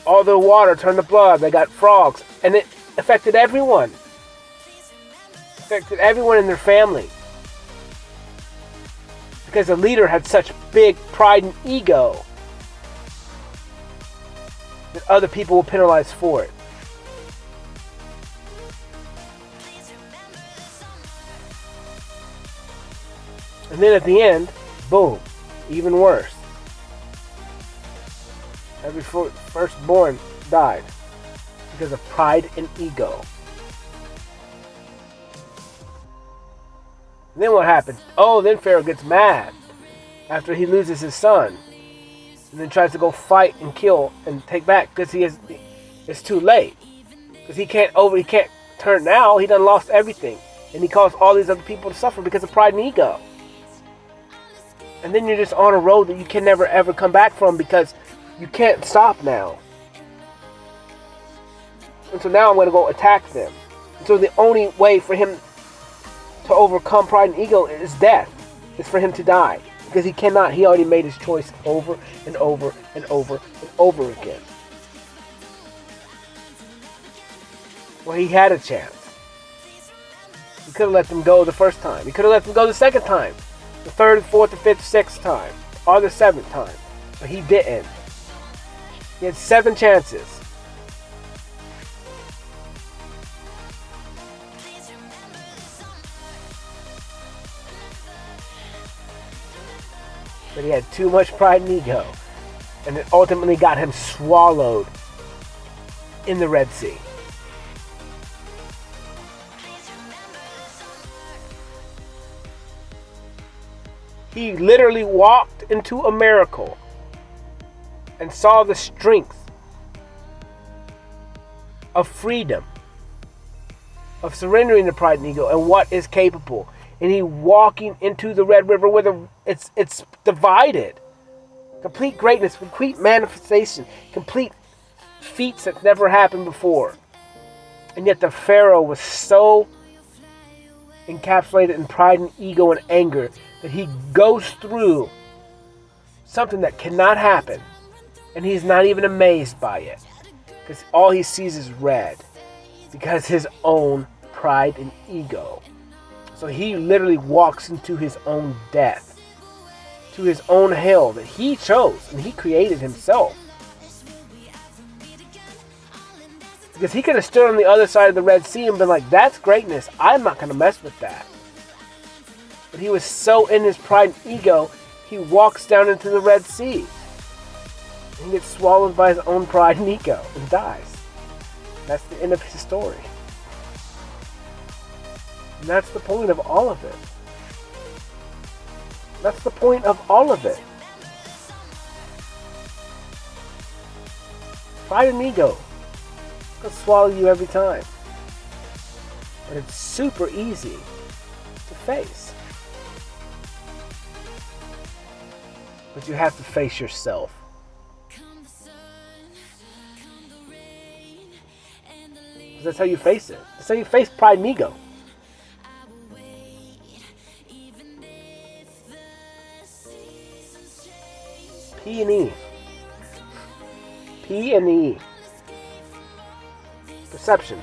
all their water turned to blood. They got frogs. And it affected everyone. Affected everyone in their family. Because the leader had such big pride and ego that other people were penalized for it. And then at the end, boom, even worse. Every firstborn died because of pride and ego. And then what happens? Oh, then Pharaoh gets mad after he loses his son. And then tries to go fight and kill and take back because it's too late. Because he can't turn now. He done lost everything. And he caused all these other people to suffer because of pride and ego. And then you're just on a road that you can never ever come back from because you can't stop now. And so now I'm going to go attack them. And so the only way for him to overcome pride and ego is death. It's for him to die. Because he cannot. He already made his choice over and over and over and over again. Well, he had a chance. He could have let them go the first time. He could have let them go the second time. The third, fourth, the fifth, sixth time. Or the seventh time. But he didn't. He had 7 chances. But he had too much pride and ego. And it ultimately got him swallowed in the Red Sea. He literally walked into a miracle and saw the strength of freedom, of surrendering to pride and ego and what is capable. And he walking into the Red River where it's divided. Complete greatness, complete manifestation, complete feats that never happened before. And yet the Pharaoh was so encapsulated in pride and ego and anger that he goes through something that cannot happen, and he's not even amazed by it, because all he sees is red, because his own pride and ego. So he literally walks into his own death, to his own hell that he chose and he created himself. Because he could have stood on the other side of the Red Sea and been like, that's greatness, I'm not going to mess with that. But he was so in his pride and ego, he walks down into the Red Sea. And he gets swallowed by his own pride and ego and dies. That's the end of his story. And that's the point of all of it. That's the point of all of it. Pride and ego will swallow you every time. And it's super easy to face. But you have to face yourself. That's how you face it. That's how you face pride and ego. P and E. P and E. Perception.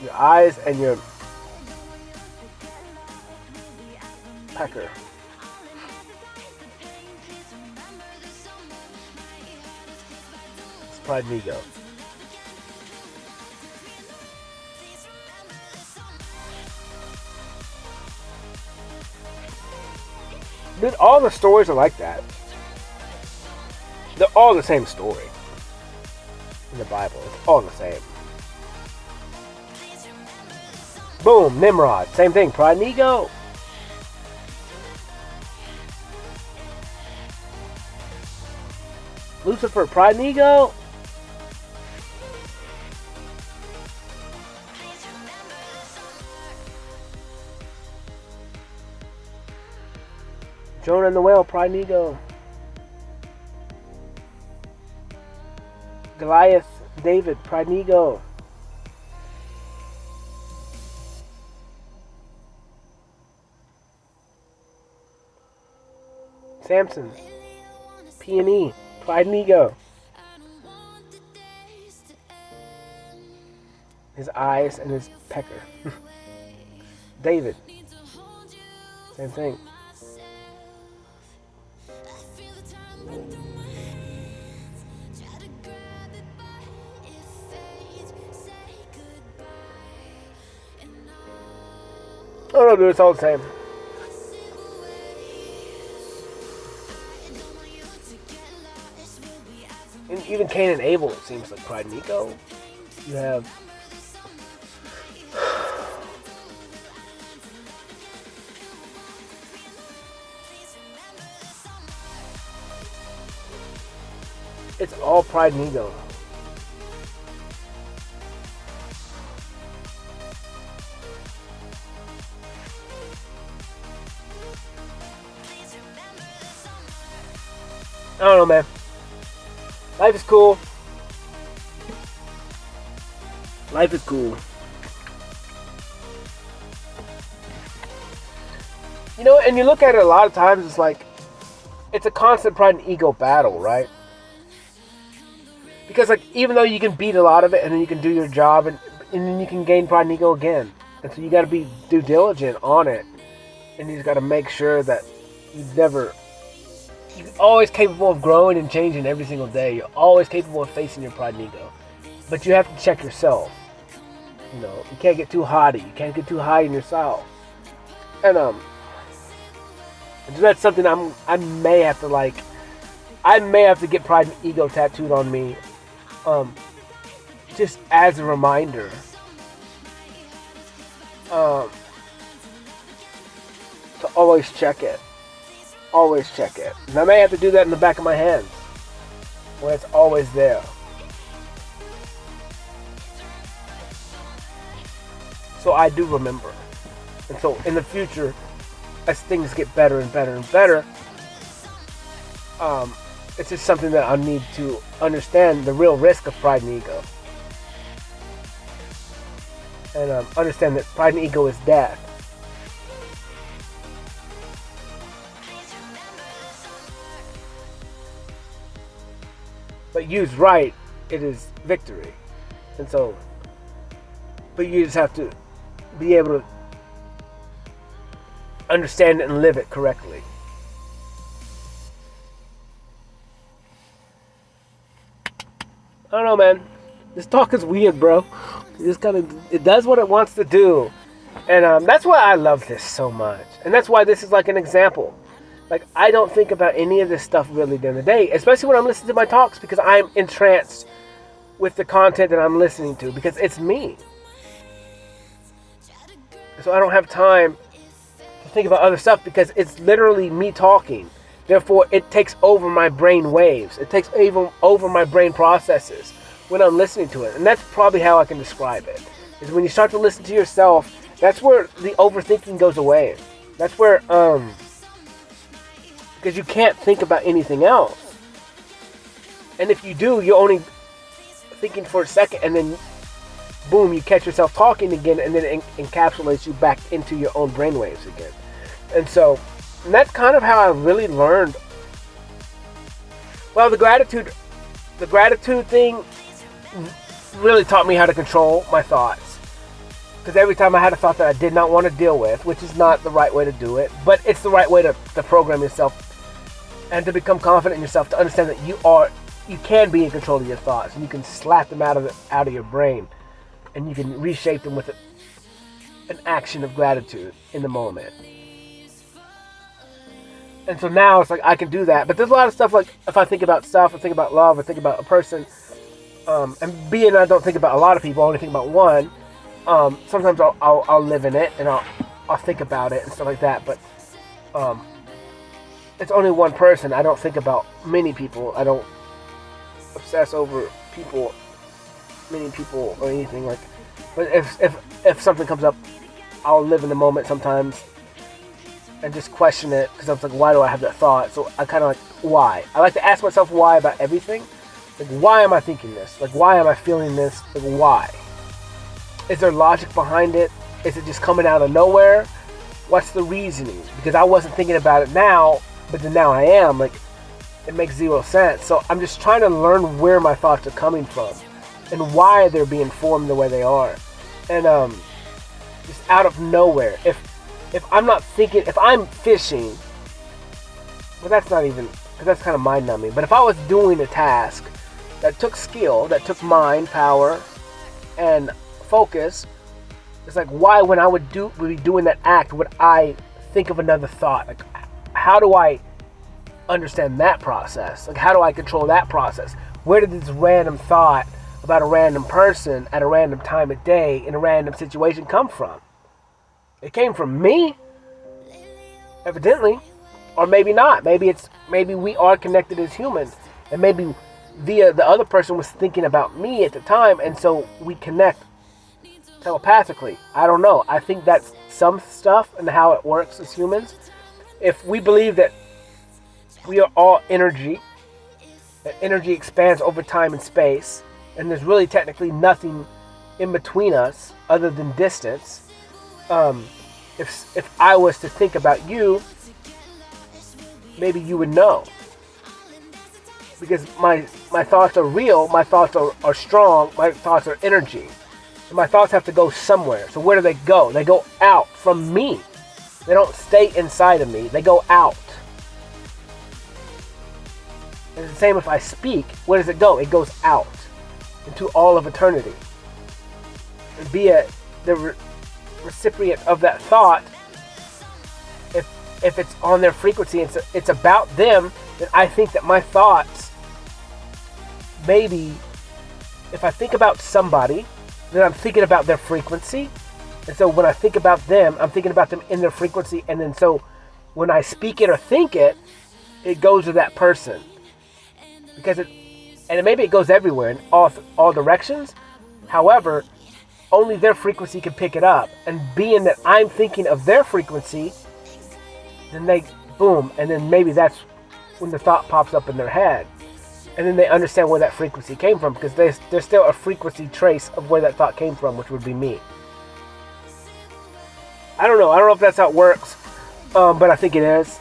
Your eyes and your pecker. It's pride and ego. Dude, all the stories are like that. They're all the same story in the Bible. It's all the same. Boom, Nimrod. Same thing, pride and ego. Lucifer, pride and ego. Jonah and the whale, pride and ego. Goliath, David, pride and ego. Samson, P and E, pride and ego. His eyes and his pecker. David, same thing. Oh no, dude, it's all the same. And even Cain and Abel, it seems like pride and ego. You have it's all pride and ego. I don't know, man. Life is cool. Life is cool. You know, and you look at it a lot of times, it's like, it's a constant pride and ego battle, right? Because, like, even though you can beat a lot of it, and then you can do your job, and then you can gain pride and ego again. And so you got to be due diligent on it. And you just got to make sure that you're always capable of growing and changing every single day. You're always capable of facing your pride and ego. But you have to check yourself. You can't get too haughty. You can't get too high in yourself. And so that's something I may have to get pride and ego tattooed on me, just as a reminder. To always check it. Always check it. And I may have to do that in the back of my hand, when it's always there. So I do remember. And so in the future, as things get better and better and better, it's just something that I need to understand the real risk of pride and ego. And understand that pride and ego is death. But used right, it is victory. And so, but you just have to be able to understand it and live it correctly. I don't know, man. This talk is weird, bro. It does what it wants to do. And that's why I love this so much. And that's why this is like an example. Like, I don't think about any of this stuff really during the day, especially when I'm listening to my talks, because I'm entranced with the content that I'm listening to, because it's me. So I don't have time to think about other stuff, because it's literally me talking. Therefore, it takes over my brain waves. It takes even over my brain processes when I'm listening to it. And that's probably how I can describe it. Is when you start to listen to yourself, that's where the overthinking goes away. That's where, because you can't think about anything else. And if you do, you're only thinking for a second, and then boom, you catch yourself talking again, and then it encapsulates you back into your own brainwaves again. And that's kind of how I really learned. Well, the gratitude thing really taught me how to control my thoughts. Because every time I had a thought that I did not want to deal with, which is not the right way to do it, but it's the right way to program yourself and to become confident in yourself, to understand that you can be in control of your thoughts, and you can slap them out of your brain, and you can reshape them with an action of gratitude in the moment. And so now it's like I can do that. But there's a lot of stuff, like if I think about stuff, I think about love, I think about a person, and being I don't think about a lot of people, I only think about one. Sometimes I'll live in it, and I'll think about it and stuff like that. But it's only one person. I don't think about many people. I don't obsess over many people or anything like. But if something comes up, I'll live in the moment sometimes and just question it, because I was like, why do I have that thought? So I kind of like, why? I like to ask myself why about everything. Like, why am I thinking this? Like, why am I feeling this? Like, why? Is there logic behind it? Is it just coming out of nowhere? What's the reasoning? Because I wasn't thinking about it now, but then now I am. Like, it makes zero sense. So I'm just trying to learn where my thoughts are coming from and why they're being formed the way they are. And just out of nowhere. If I'm not thinking, if I'm fishing, but that's not even, because that's kind of mind-numbing. But if I was doing a task that took skill, that took mind, power, and focus, it's like, why, when I would be doing that act, would I think of another thought? Like, how do I understand that process? Like, how do I control that process? Where did this random thought about a random person at a random time of day in a random situation come from? It came from me, evidently, or maybe not. Maybe we are connected as humans, and maybe the other person was thinking about me at the time, and so we connect telepathically. I don't know. I think that's some stuff and how it works as humans. If we believe that we are all energy, that energy expands over time and space, and there's really technically nothing in between us other than distance. If I was to think about you, maybe you would know. Because my thoughts are real, my thoughts are strong, my thoughts are energy. And my thoughts have to go somewhere. So where do they go? They go out from me. They don't stay inside of me. They go out. And it's the same if I speak. Where does it go? It goes out into all of eternity. and be the recipient of that thought, if it's on their frequency, it's about them, then I think that my thoughts, maybe if I think about somebody, then I'm thinking about their frequency. And so when I think about them, I'm thinking about them in their frequency. And then so when I speak it or think it, it goes to that person. Because maybe it goes everywhere in all directions. However, only their frequency can pick it up. And being that I'm thinking of their frequency, then they, boom, and then maybe that's when the thought pops up in their head. And then they understand where that frequency came from, because there's still a frequency trace of where that thought came from, which would be me. I don't know if that's how it works, but I think it is.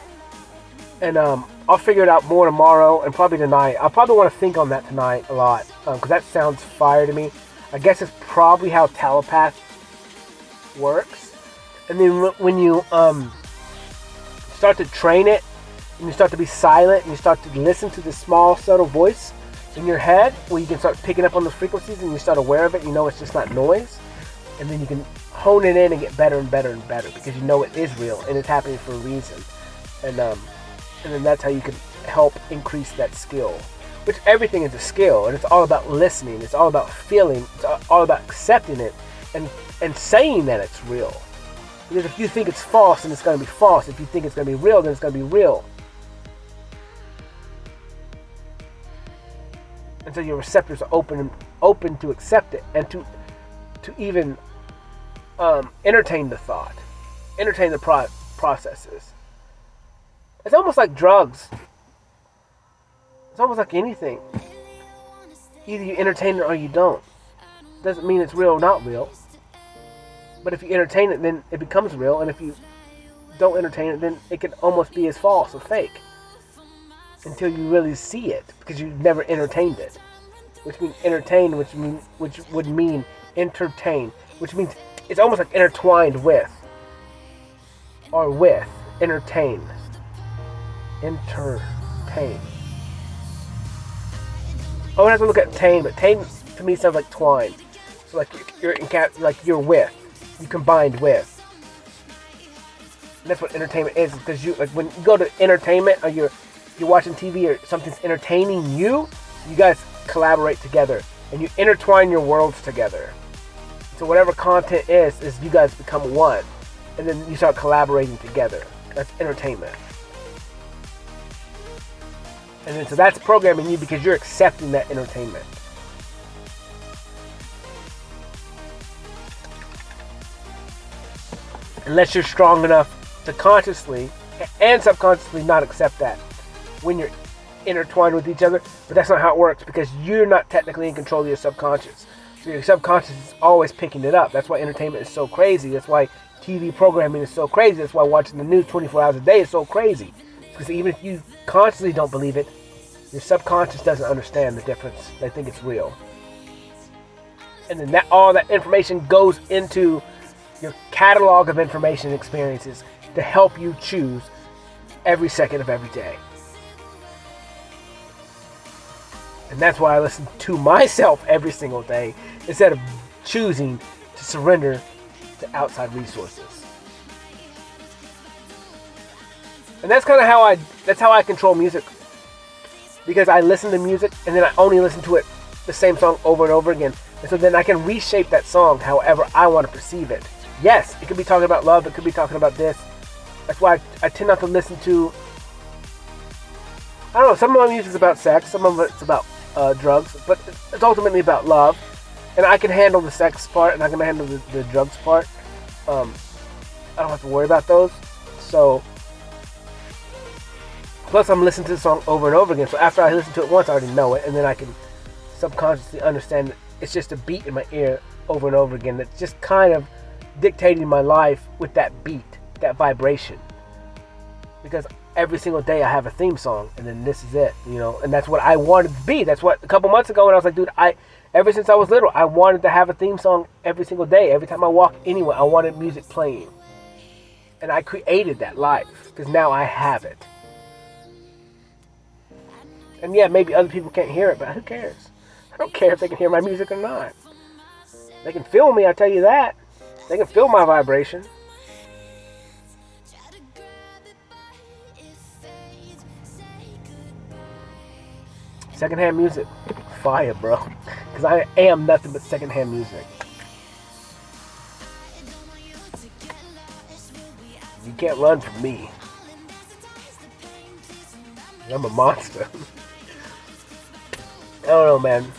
And I'll figure it out more tomorrow and probably tonight. I'll probably want to think on that tonight a lot, because that sounds fire to me. I guess it's probably how telepath works. And then when you start to train it, and you start to be silent, and you start to listen to the small, subtle voice in your head, where you can start picking up on those frequencies, and you start aware of it, you know it's just not noise. And then you can hone it in and get better and better and better, because you know it is real, and it's happening for a reason. And then that's how you can help increase that skill. Which everything is a skill, and it's all about listening, it's all about feeling, it's all about accepting it, and saying that it's real. Because if you think it's false, then it's going to be false. If you think it's going to be real, then it's going to be real. And so your receptors are open to accept it, and to even entertain the thought, entertain the processes. It's almost like drugs. It's almost like anything. Either you entertain it or you don't. Doesn't mean it's real or not real. But if you entertain it, then it becomes real. And if you don't entertain it, then it can almost be as false or fake. Until you really see it, because you've never entertained it. Which means entertain, which would mean entertain. Which means it's almost like intertwined with. Or with. Entertain. Entertain. I would have to look at tame, but tame to me sounds like twine. So like you're with, you combined with. And that's what entertainment is, because you like when you go to entertainment, or you're watching TV or something's entertaining you, you guys collaborate together and you intertwine your worlds together. So whatever content is you guys become one, and then you start collaborating together. That's entertainment. And then so that's programming you, because you're accepting that entertainment. Unless you're strong enough to consciously and subconsciously not accept that when you're intertwined with each other. But that's not how it works, because you're not technically in control of your subconscious. So your subconscious is always picking it up. That's why entertainment is so crazy. That's why TV programming is so crazy. That's why watching the news 24 hours a day is so crazy. Because even if you consciously don't believe it, your subconscious doesn't understand the difference. They think it's real. And then all that information goes into your catalog of information and experiences to help you choose every second of every day. And that's why I listen to myself every single day, instead of choosing to surrender to outside resources. And that's kind of how I control music. Because I listen to music, and then I only listen to it, the same song over and over again. And so then I can reshape that song however I want to perceive it. Yes, it could be talking about love, it could be talking about this. That's why I tend not to listen to, I don't know, some of my music is about sex, some of it's about drugs, but it's ultimately about love. And I can handle the sex part, and I can handle the drugs part. I don't have to worry about those. So, plus I'm listening to the song over and over again. So after I listen to it once, I already know it, and then I can subconsciously understand it's just a beat in my ear over and over again. That's just kind of dictating my life with that beat, that vibration. Because every single day I have a theme song, and then this is it, you know. And that's what I wanted to be. That's what a couple months ago when I was like, dude, ever since I was little, I wanted to have a theme song every single day. Every time I walk anywhere, I wanted music playing. And I created that life, because now I have it. And yeah, maybe other people can't hear it, but who cares? I don't care if they can hear my music or not. They can feel me, I tell you that. They can feel my vibration. Secondhand music, fire, bro. Because I am nothing but secondhand music. You can't run from me. I'm a monster. I don't know, man.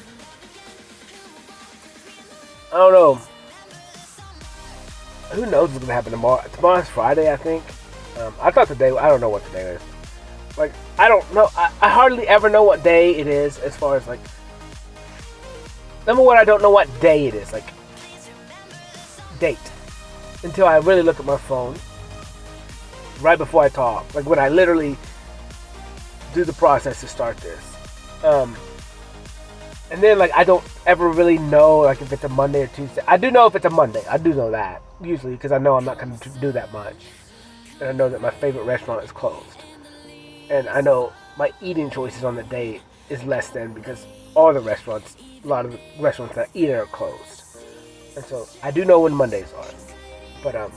I don't know. Who knows what's gonna happen tomorrow? Tomorrow's Friday, I think. I thought today. I don't know what today is. Like, I don't know. I hardly ever know what day it is, as far as like. Number one, I don't know what day it is. Like, date. Until I really look at my phone. Right before I talk. Like, when I literally do the process to start this. And then, like, I don't ever really know, like, if it's a Monday or Tuesday. I do know if it's a Monday. I do know that, usually, because I know I'm not going to do that much. And I know that my favorite restaurant is closed. And I know my eating choices on the day is less than, because all the restaurants, a lot of the restaurants that I eat are closed. And so, I do know when Mondays are. But,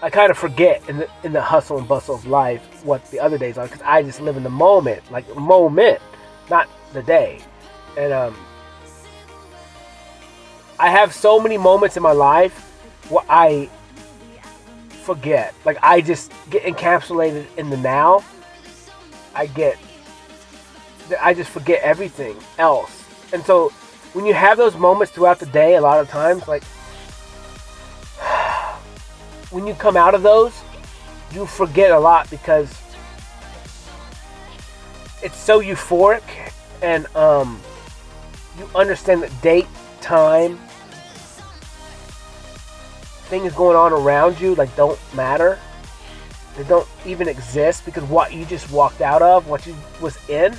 I kind of forget in the hustle and bustle of life what the other days are, because I just live in the moment. Like, moment. Not the day. And I have so many moments in my life where I forget. Like, I just get encapsulated in the now. I just forget everything else. And so when you have those moments throughout the day, a lot of times, like, when you come out of those, you forget a lot, because it's so euphoric, and you understand that date, time, things going on around you, like, don't matter. They don't even exist, because what you just walked out of, what you was in,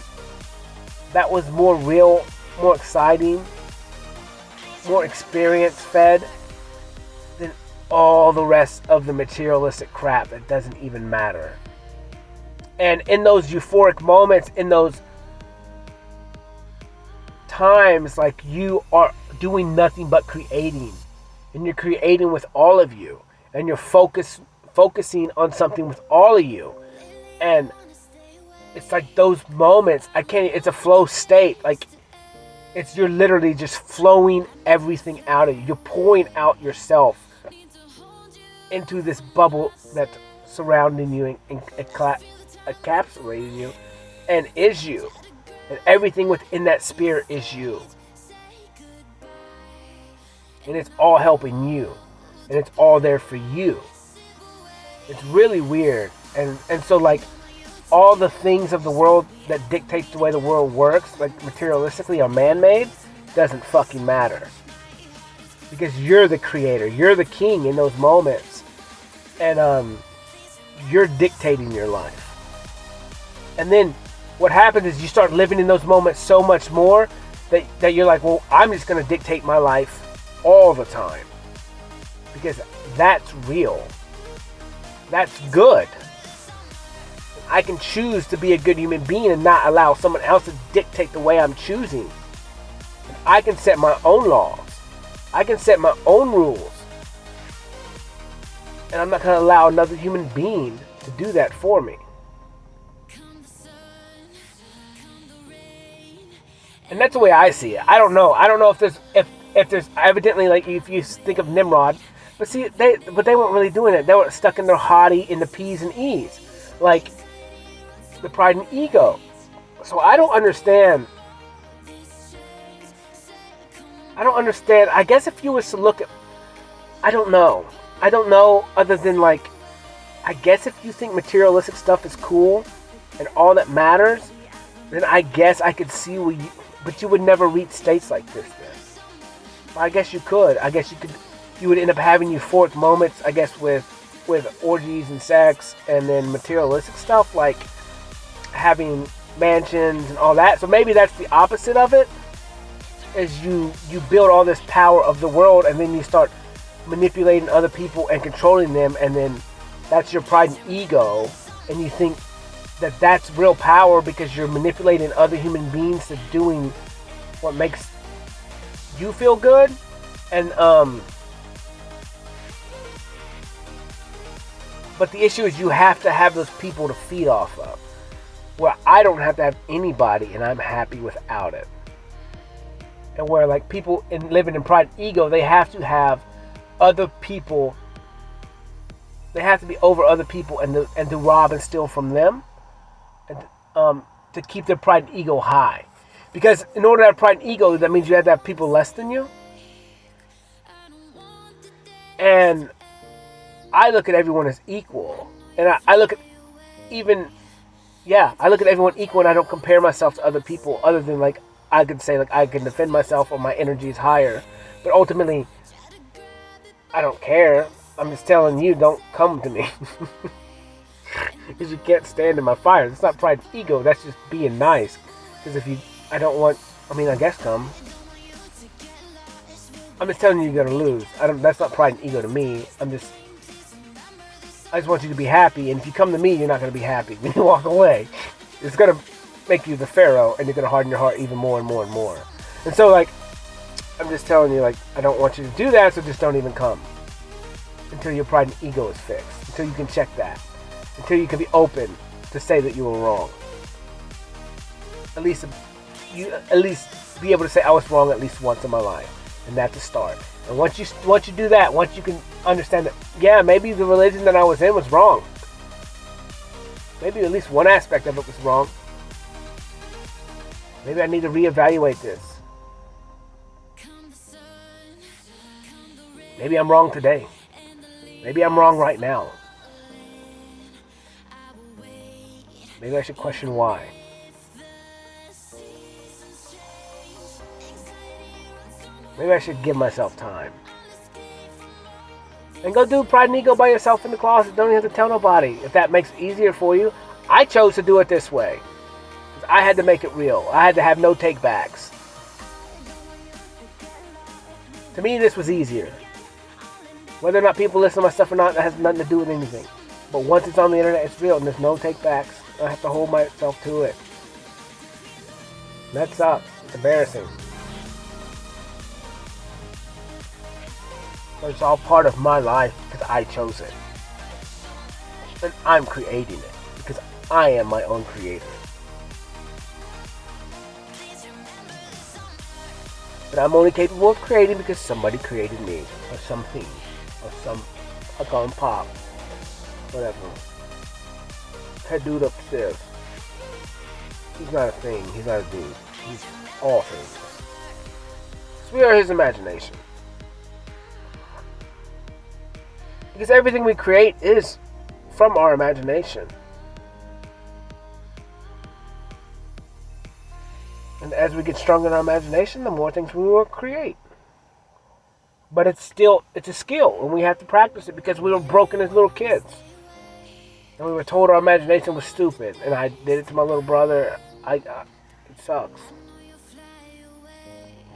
that was more real, more exciting, more experience fed than all the rest of the materialistic crap that doesn't even matter. And in those euphoric moments, in those times, like, you are doing nothing but creating. And you're creating with all of you. And you're focusing on something with all of you. And it's like those moments, it's a flow state. Like, you're literally just flowing everything out of you. You're pouring out yourself into this bubble that's surrounding you and encapsulating you, and is you, and everything within that spirit is you, and it's all helping you, and it's all there for you. It's really weird. And so, like, all the things of the world that dictate the way the world works, like materialistically or man-made, doesn't fucking matter, because you're the creator, you're the king in those moments, and you're dictating your life. And then what happens is you start living in those moments so much more that you're like, well, I'm just going to dictate my life all the time, because that's real. That's good. I can choose to be a good human being and not allow someone else to dictate the way I'm choosing. I can set my own laws. I can set my own rules. And I'm not going to allow another human being to do that for me. And that's the way I see it. I don't know. I don't know if there's evidently, like, if you think of Nimrod, but see, they weren't really doing it. They were stuck in their haughty, in the P's and E's, like the pride and ego. So I don't understand. I guess if you was to look at, I don't know other than, like, I guess if you think materialistic stuff is cool and all that matters, then I guess I could see but you would never reach states like this then. I guess you could. You would end up having euphoric moments, I guess, with orgies and sex, and then materialistic stuff like having mansions and all that. So maybe that's the opposite of it, is you build all this power of the world, and then you start manipulating other people and controlling them, and then that's your pride and ego, and you think that that's real power because you're manipulating other human beings to doing what makes you feel good, and but the issue is you have to have those people to feed off of. Where I don't have to have anybody, and I'm happy without it. And where like people living in pride and ego, they have to have other people. They have to be over other people and to rob and steal from them, and to keep their pride and ego high. Because in order to have pride and ego, that means you have to have people less than you. And I look at everyone as equal, and I look at I look at everyone equal, and I don't compare myself to other people, other than like I could say like I can defend myself or my energy is higher, but ultimately I don't care. I'm just telling you, don't come to me because you can't stand in my fire. It's not pride and ego. That's just being nice. Because I guess come. I'm just telling you, you're gonna lose. That's not pride and ego to me. I just want you to be happy, and if you come to me, you're not gonna be happy. When you walk away, it's gonna make you the Pharaoh, and you're gonna harden your heart even more and more and more. And so, like, I'm just telling you, like, I don't want you to do that, so just don't even come until your pride and ego is fixed, until you can check that, until you can be open to say that you were wrong. At least be able to say I was wrong at least once in my life, and that's a start. And once you do that, once you can understand that, yeah, maybe the religion that I was in was wrong. Maybe at least one aspect of it was wrong. Maybe I need to reevaluate this. Maybe I'm wrong today. Maybe I'm wrong right now. Maybe I should question why. Maybe I should give myself time. And go do pride and ego by yourself in the closet. Don't even have to tell nobody. If that makes it easier for you. I chose to do it this way. I had to make it real. I had to have no take-backs. To me, this was easier. Whether or not people listen to my stuff or not, that has nothing to do with anything. But once it's on the internet, it's real, and there's no take-backs. I have to hold myself to it. That sucks. It's embarrassing. But it's all part of my life because I chose it. And I'm creating it because I am my own creator. But I'm only capable of creating because somebody created me, or something, or I call him Pop, whatever. That dude upstairs. He's not a thing. He's not a dude. He's all things. So we are his imagination. Because everything we create is from our imagination. And as we get stronger in our imagination, the more things we will create. But it's a skill, and we have to practice it because we were broken as little kids. And we were told our imagination was stupid. And I did it to my little brother. It sucks.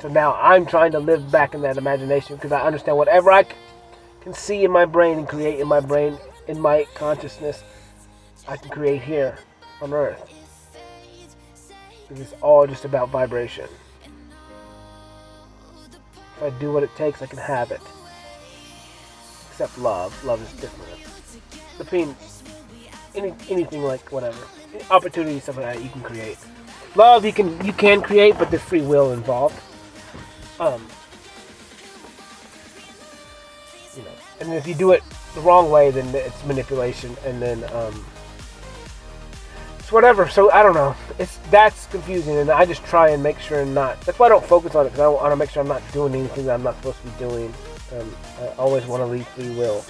So now I'm trying to live back in that imagination because I understand whatever I can see in my brain and create in my brain, in my consciousness, I can create here on Earth. Because it's all just about vibration. If I do what it takes, I can have it. Except love. Love is different. Between anything like whatever. Opportunity, stuff like that, you can create. Love, you can create, but there's free will involved. And if you do it the wrong way, then it's manipulation, and then it's whatever. So I don't know. That's confusing, and I just try and make sure not. That's why I don't focus on it, because I want to make sure I'm not doing anything that I'm not supposed to be doing. I always want to leave free will,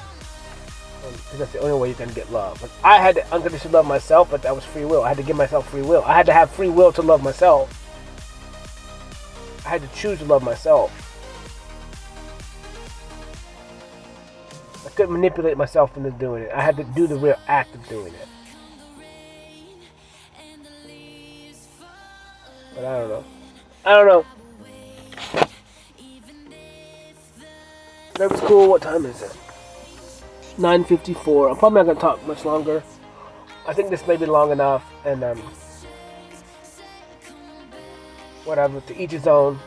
because that's the only way you can get love. Like, I had to unconditionally love myself, but that was free will. I had to give myself free will. I had to have free will to love myself. I had to choose to love myself. I couldn't manipulate myself into doing it. I had to do the real act of doing it. But I don't know. That was cool. What time is it? 9:54. I'm probably not going to talk much longer. I think this may be long enough. And whatever. To each his own.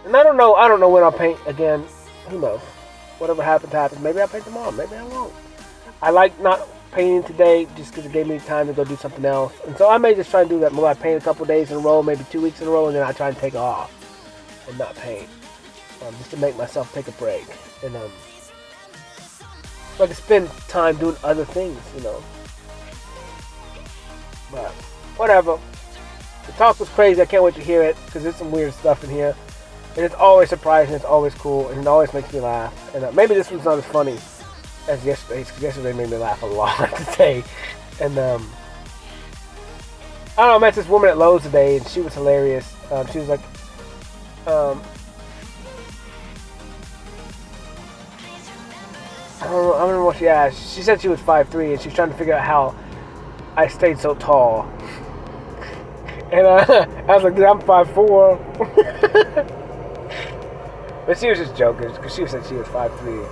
And I don't know when I'll paint again. Who knows? Whatever happens, happens. Maybe I'll paint tomorrow. Maybe I won't. I like not painting today just because it gave me time to go do something else. And so I may just try and do that more. I paint a couple days in a row, maybe 2 weeks in a row, and then I try and take off and not paint. Just to make myself take a break. And so I can spend time doing other things, you know. But whatever. The talk was crazy. I can't wait to hear it because there's some weird stuff in here. And it's always surprising. It's always cool. And it always makes me laugh. And maybe this one's not as funny as yesterday's, because yesterday made me laugh a lot today. And I don't know, I met this woman at Lowe's today, and she was hilarious. She was like, I don't remember what she asked. She said she was 5'3", and she was trying to figure out how I stayed so tall. And I was like, dude, I'm 5'4". But she was just joking, because she said she was 5'3".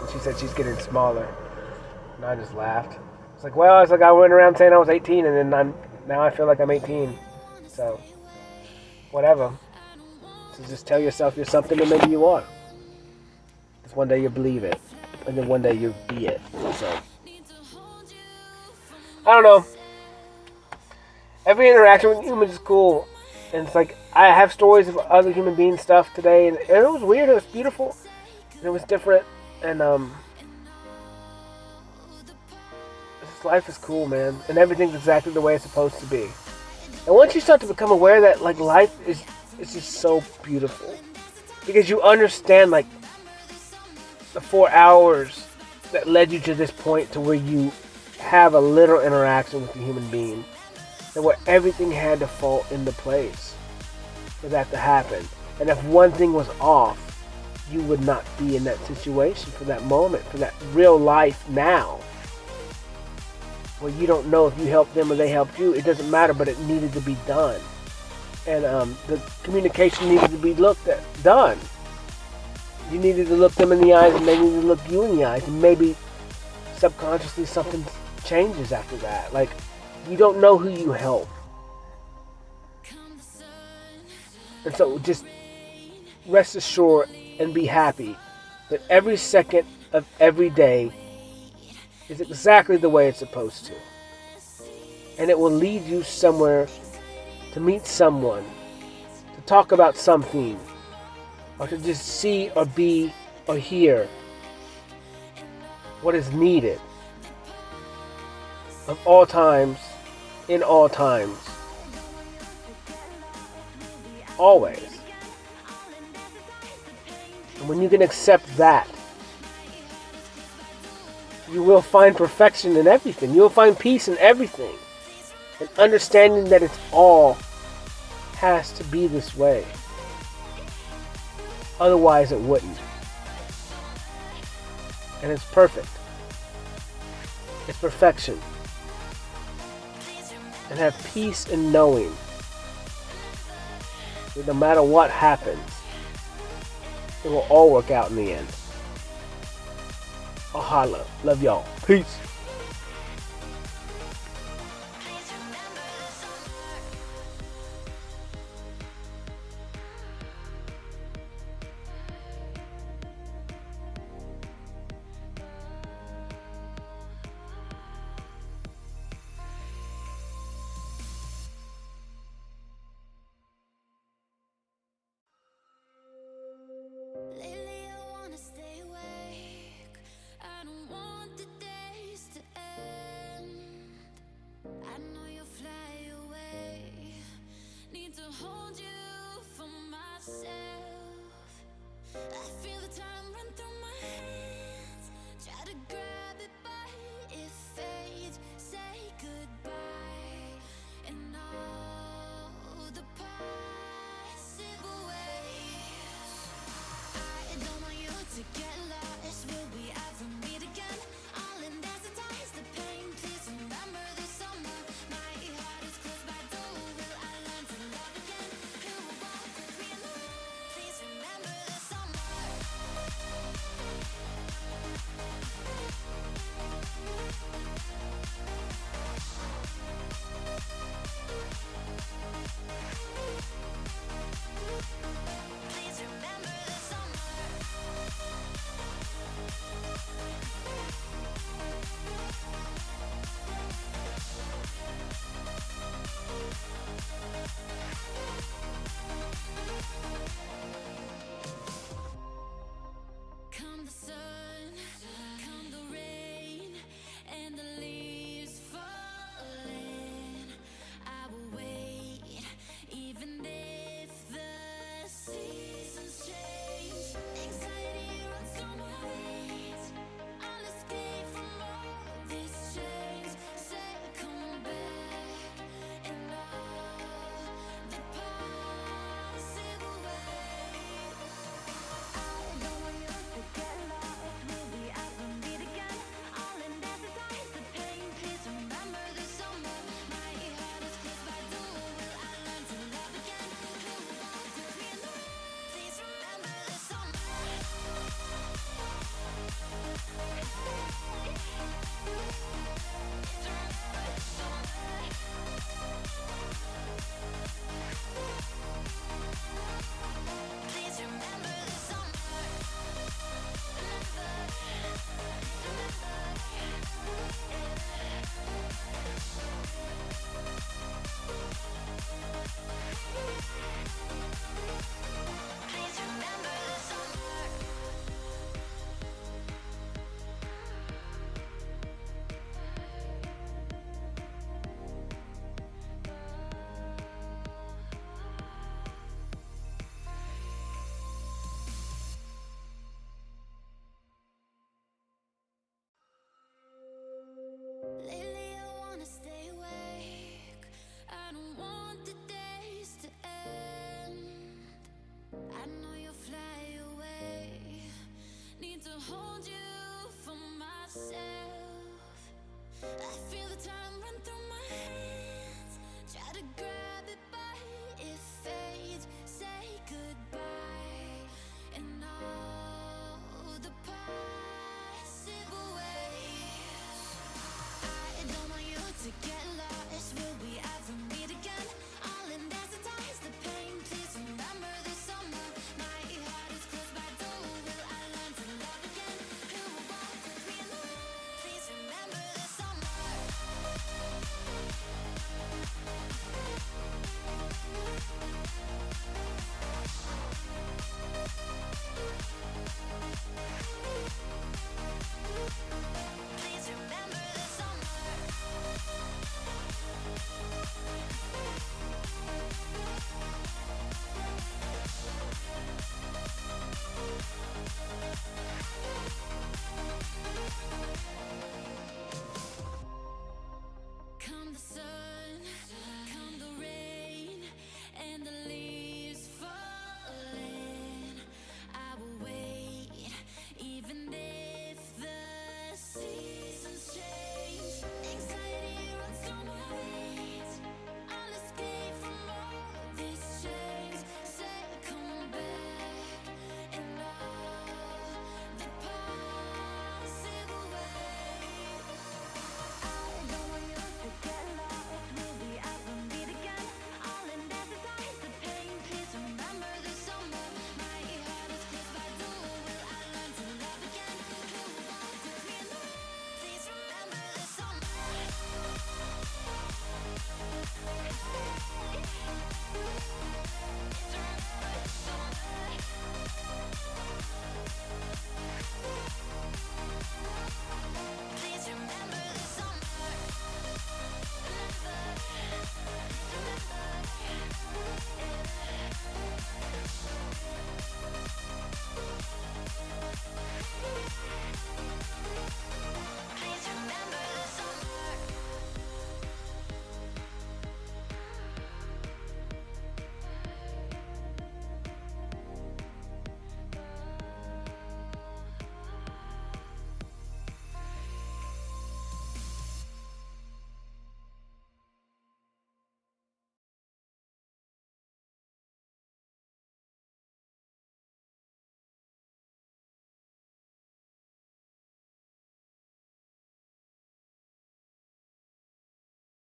And she said she's getting smaller. And I just laughed. It's like, well, I went around saying I was 18, and then now I feel like I'm 18. So, whatever. So just tell yourself you're something that maybe you are. Because one day you'll believe it. And then one day you'll be it. So, I don't know. Every interaction with humans is cool. And it's like, I have stories of other human being stuff today. And it was weird. It was beautiful. And it was different. And, this life is cool, man. And everything's exactly the way it's supposed to be. And once you start to become aware that, like, life is just so beautiful. Because you understand, like, the 4 hours that led you to this point to where you have a literal interaction with a human being. And where everything had to fall into place for that to happen. And if one thing was off, you would not be in that situation for that moment, for that real life now. Where you don't know if you helped them or they helped you. It doesn't matter, but it needed to be done. And the communication needed to be done. You needed to look them in the eyes, and they needed to look you in the eyes. And maybe subconsciously something changes after that. Like, you don't know who you help. And so just rest assured and be happy that every second of every day is exactly the way it's supposed to. And it will lead you somewhere to meet someone, to talk about something, or to just see or be or hear what is needed of all times, in all times, always. And when you can accept that, you will find perfection in everything. You will find peace in everything. And understanding that it's all has to be this way. Otherwise it wouldn't. And it's perfect. It's perfection. And have peace in knowing that no matter what happens, it will all work out in the end. I'll holla. Love y'all. Peace.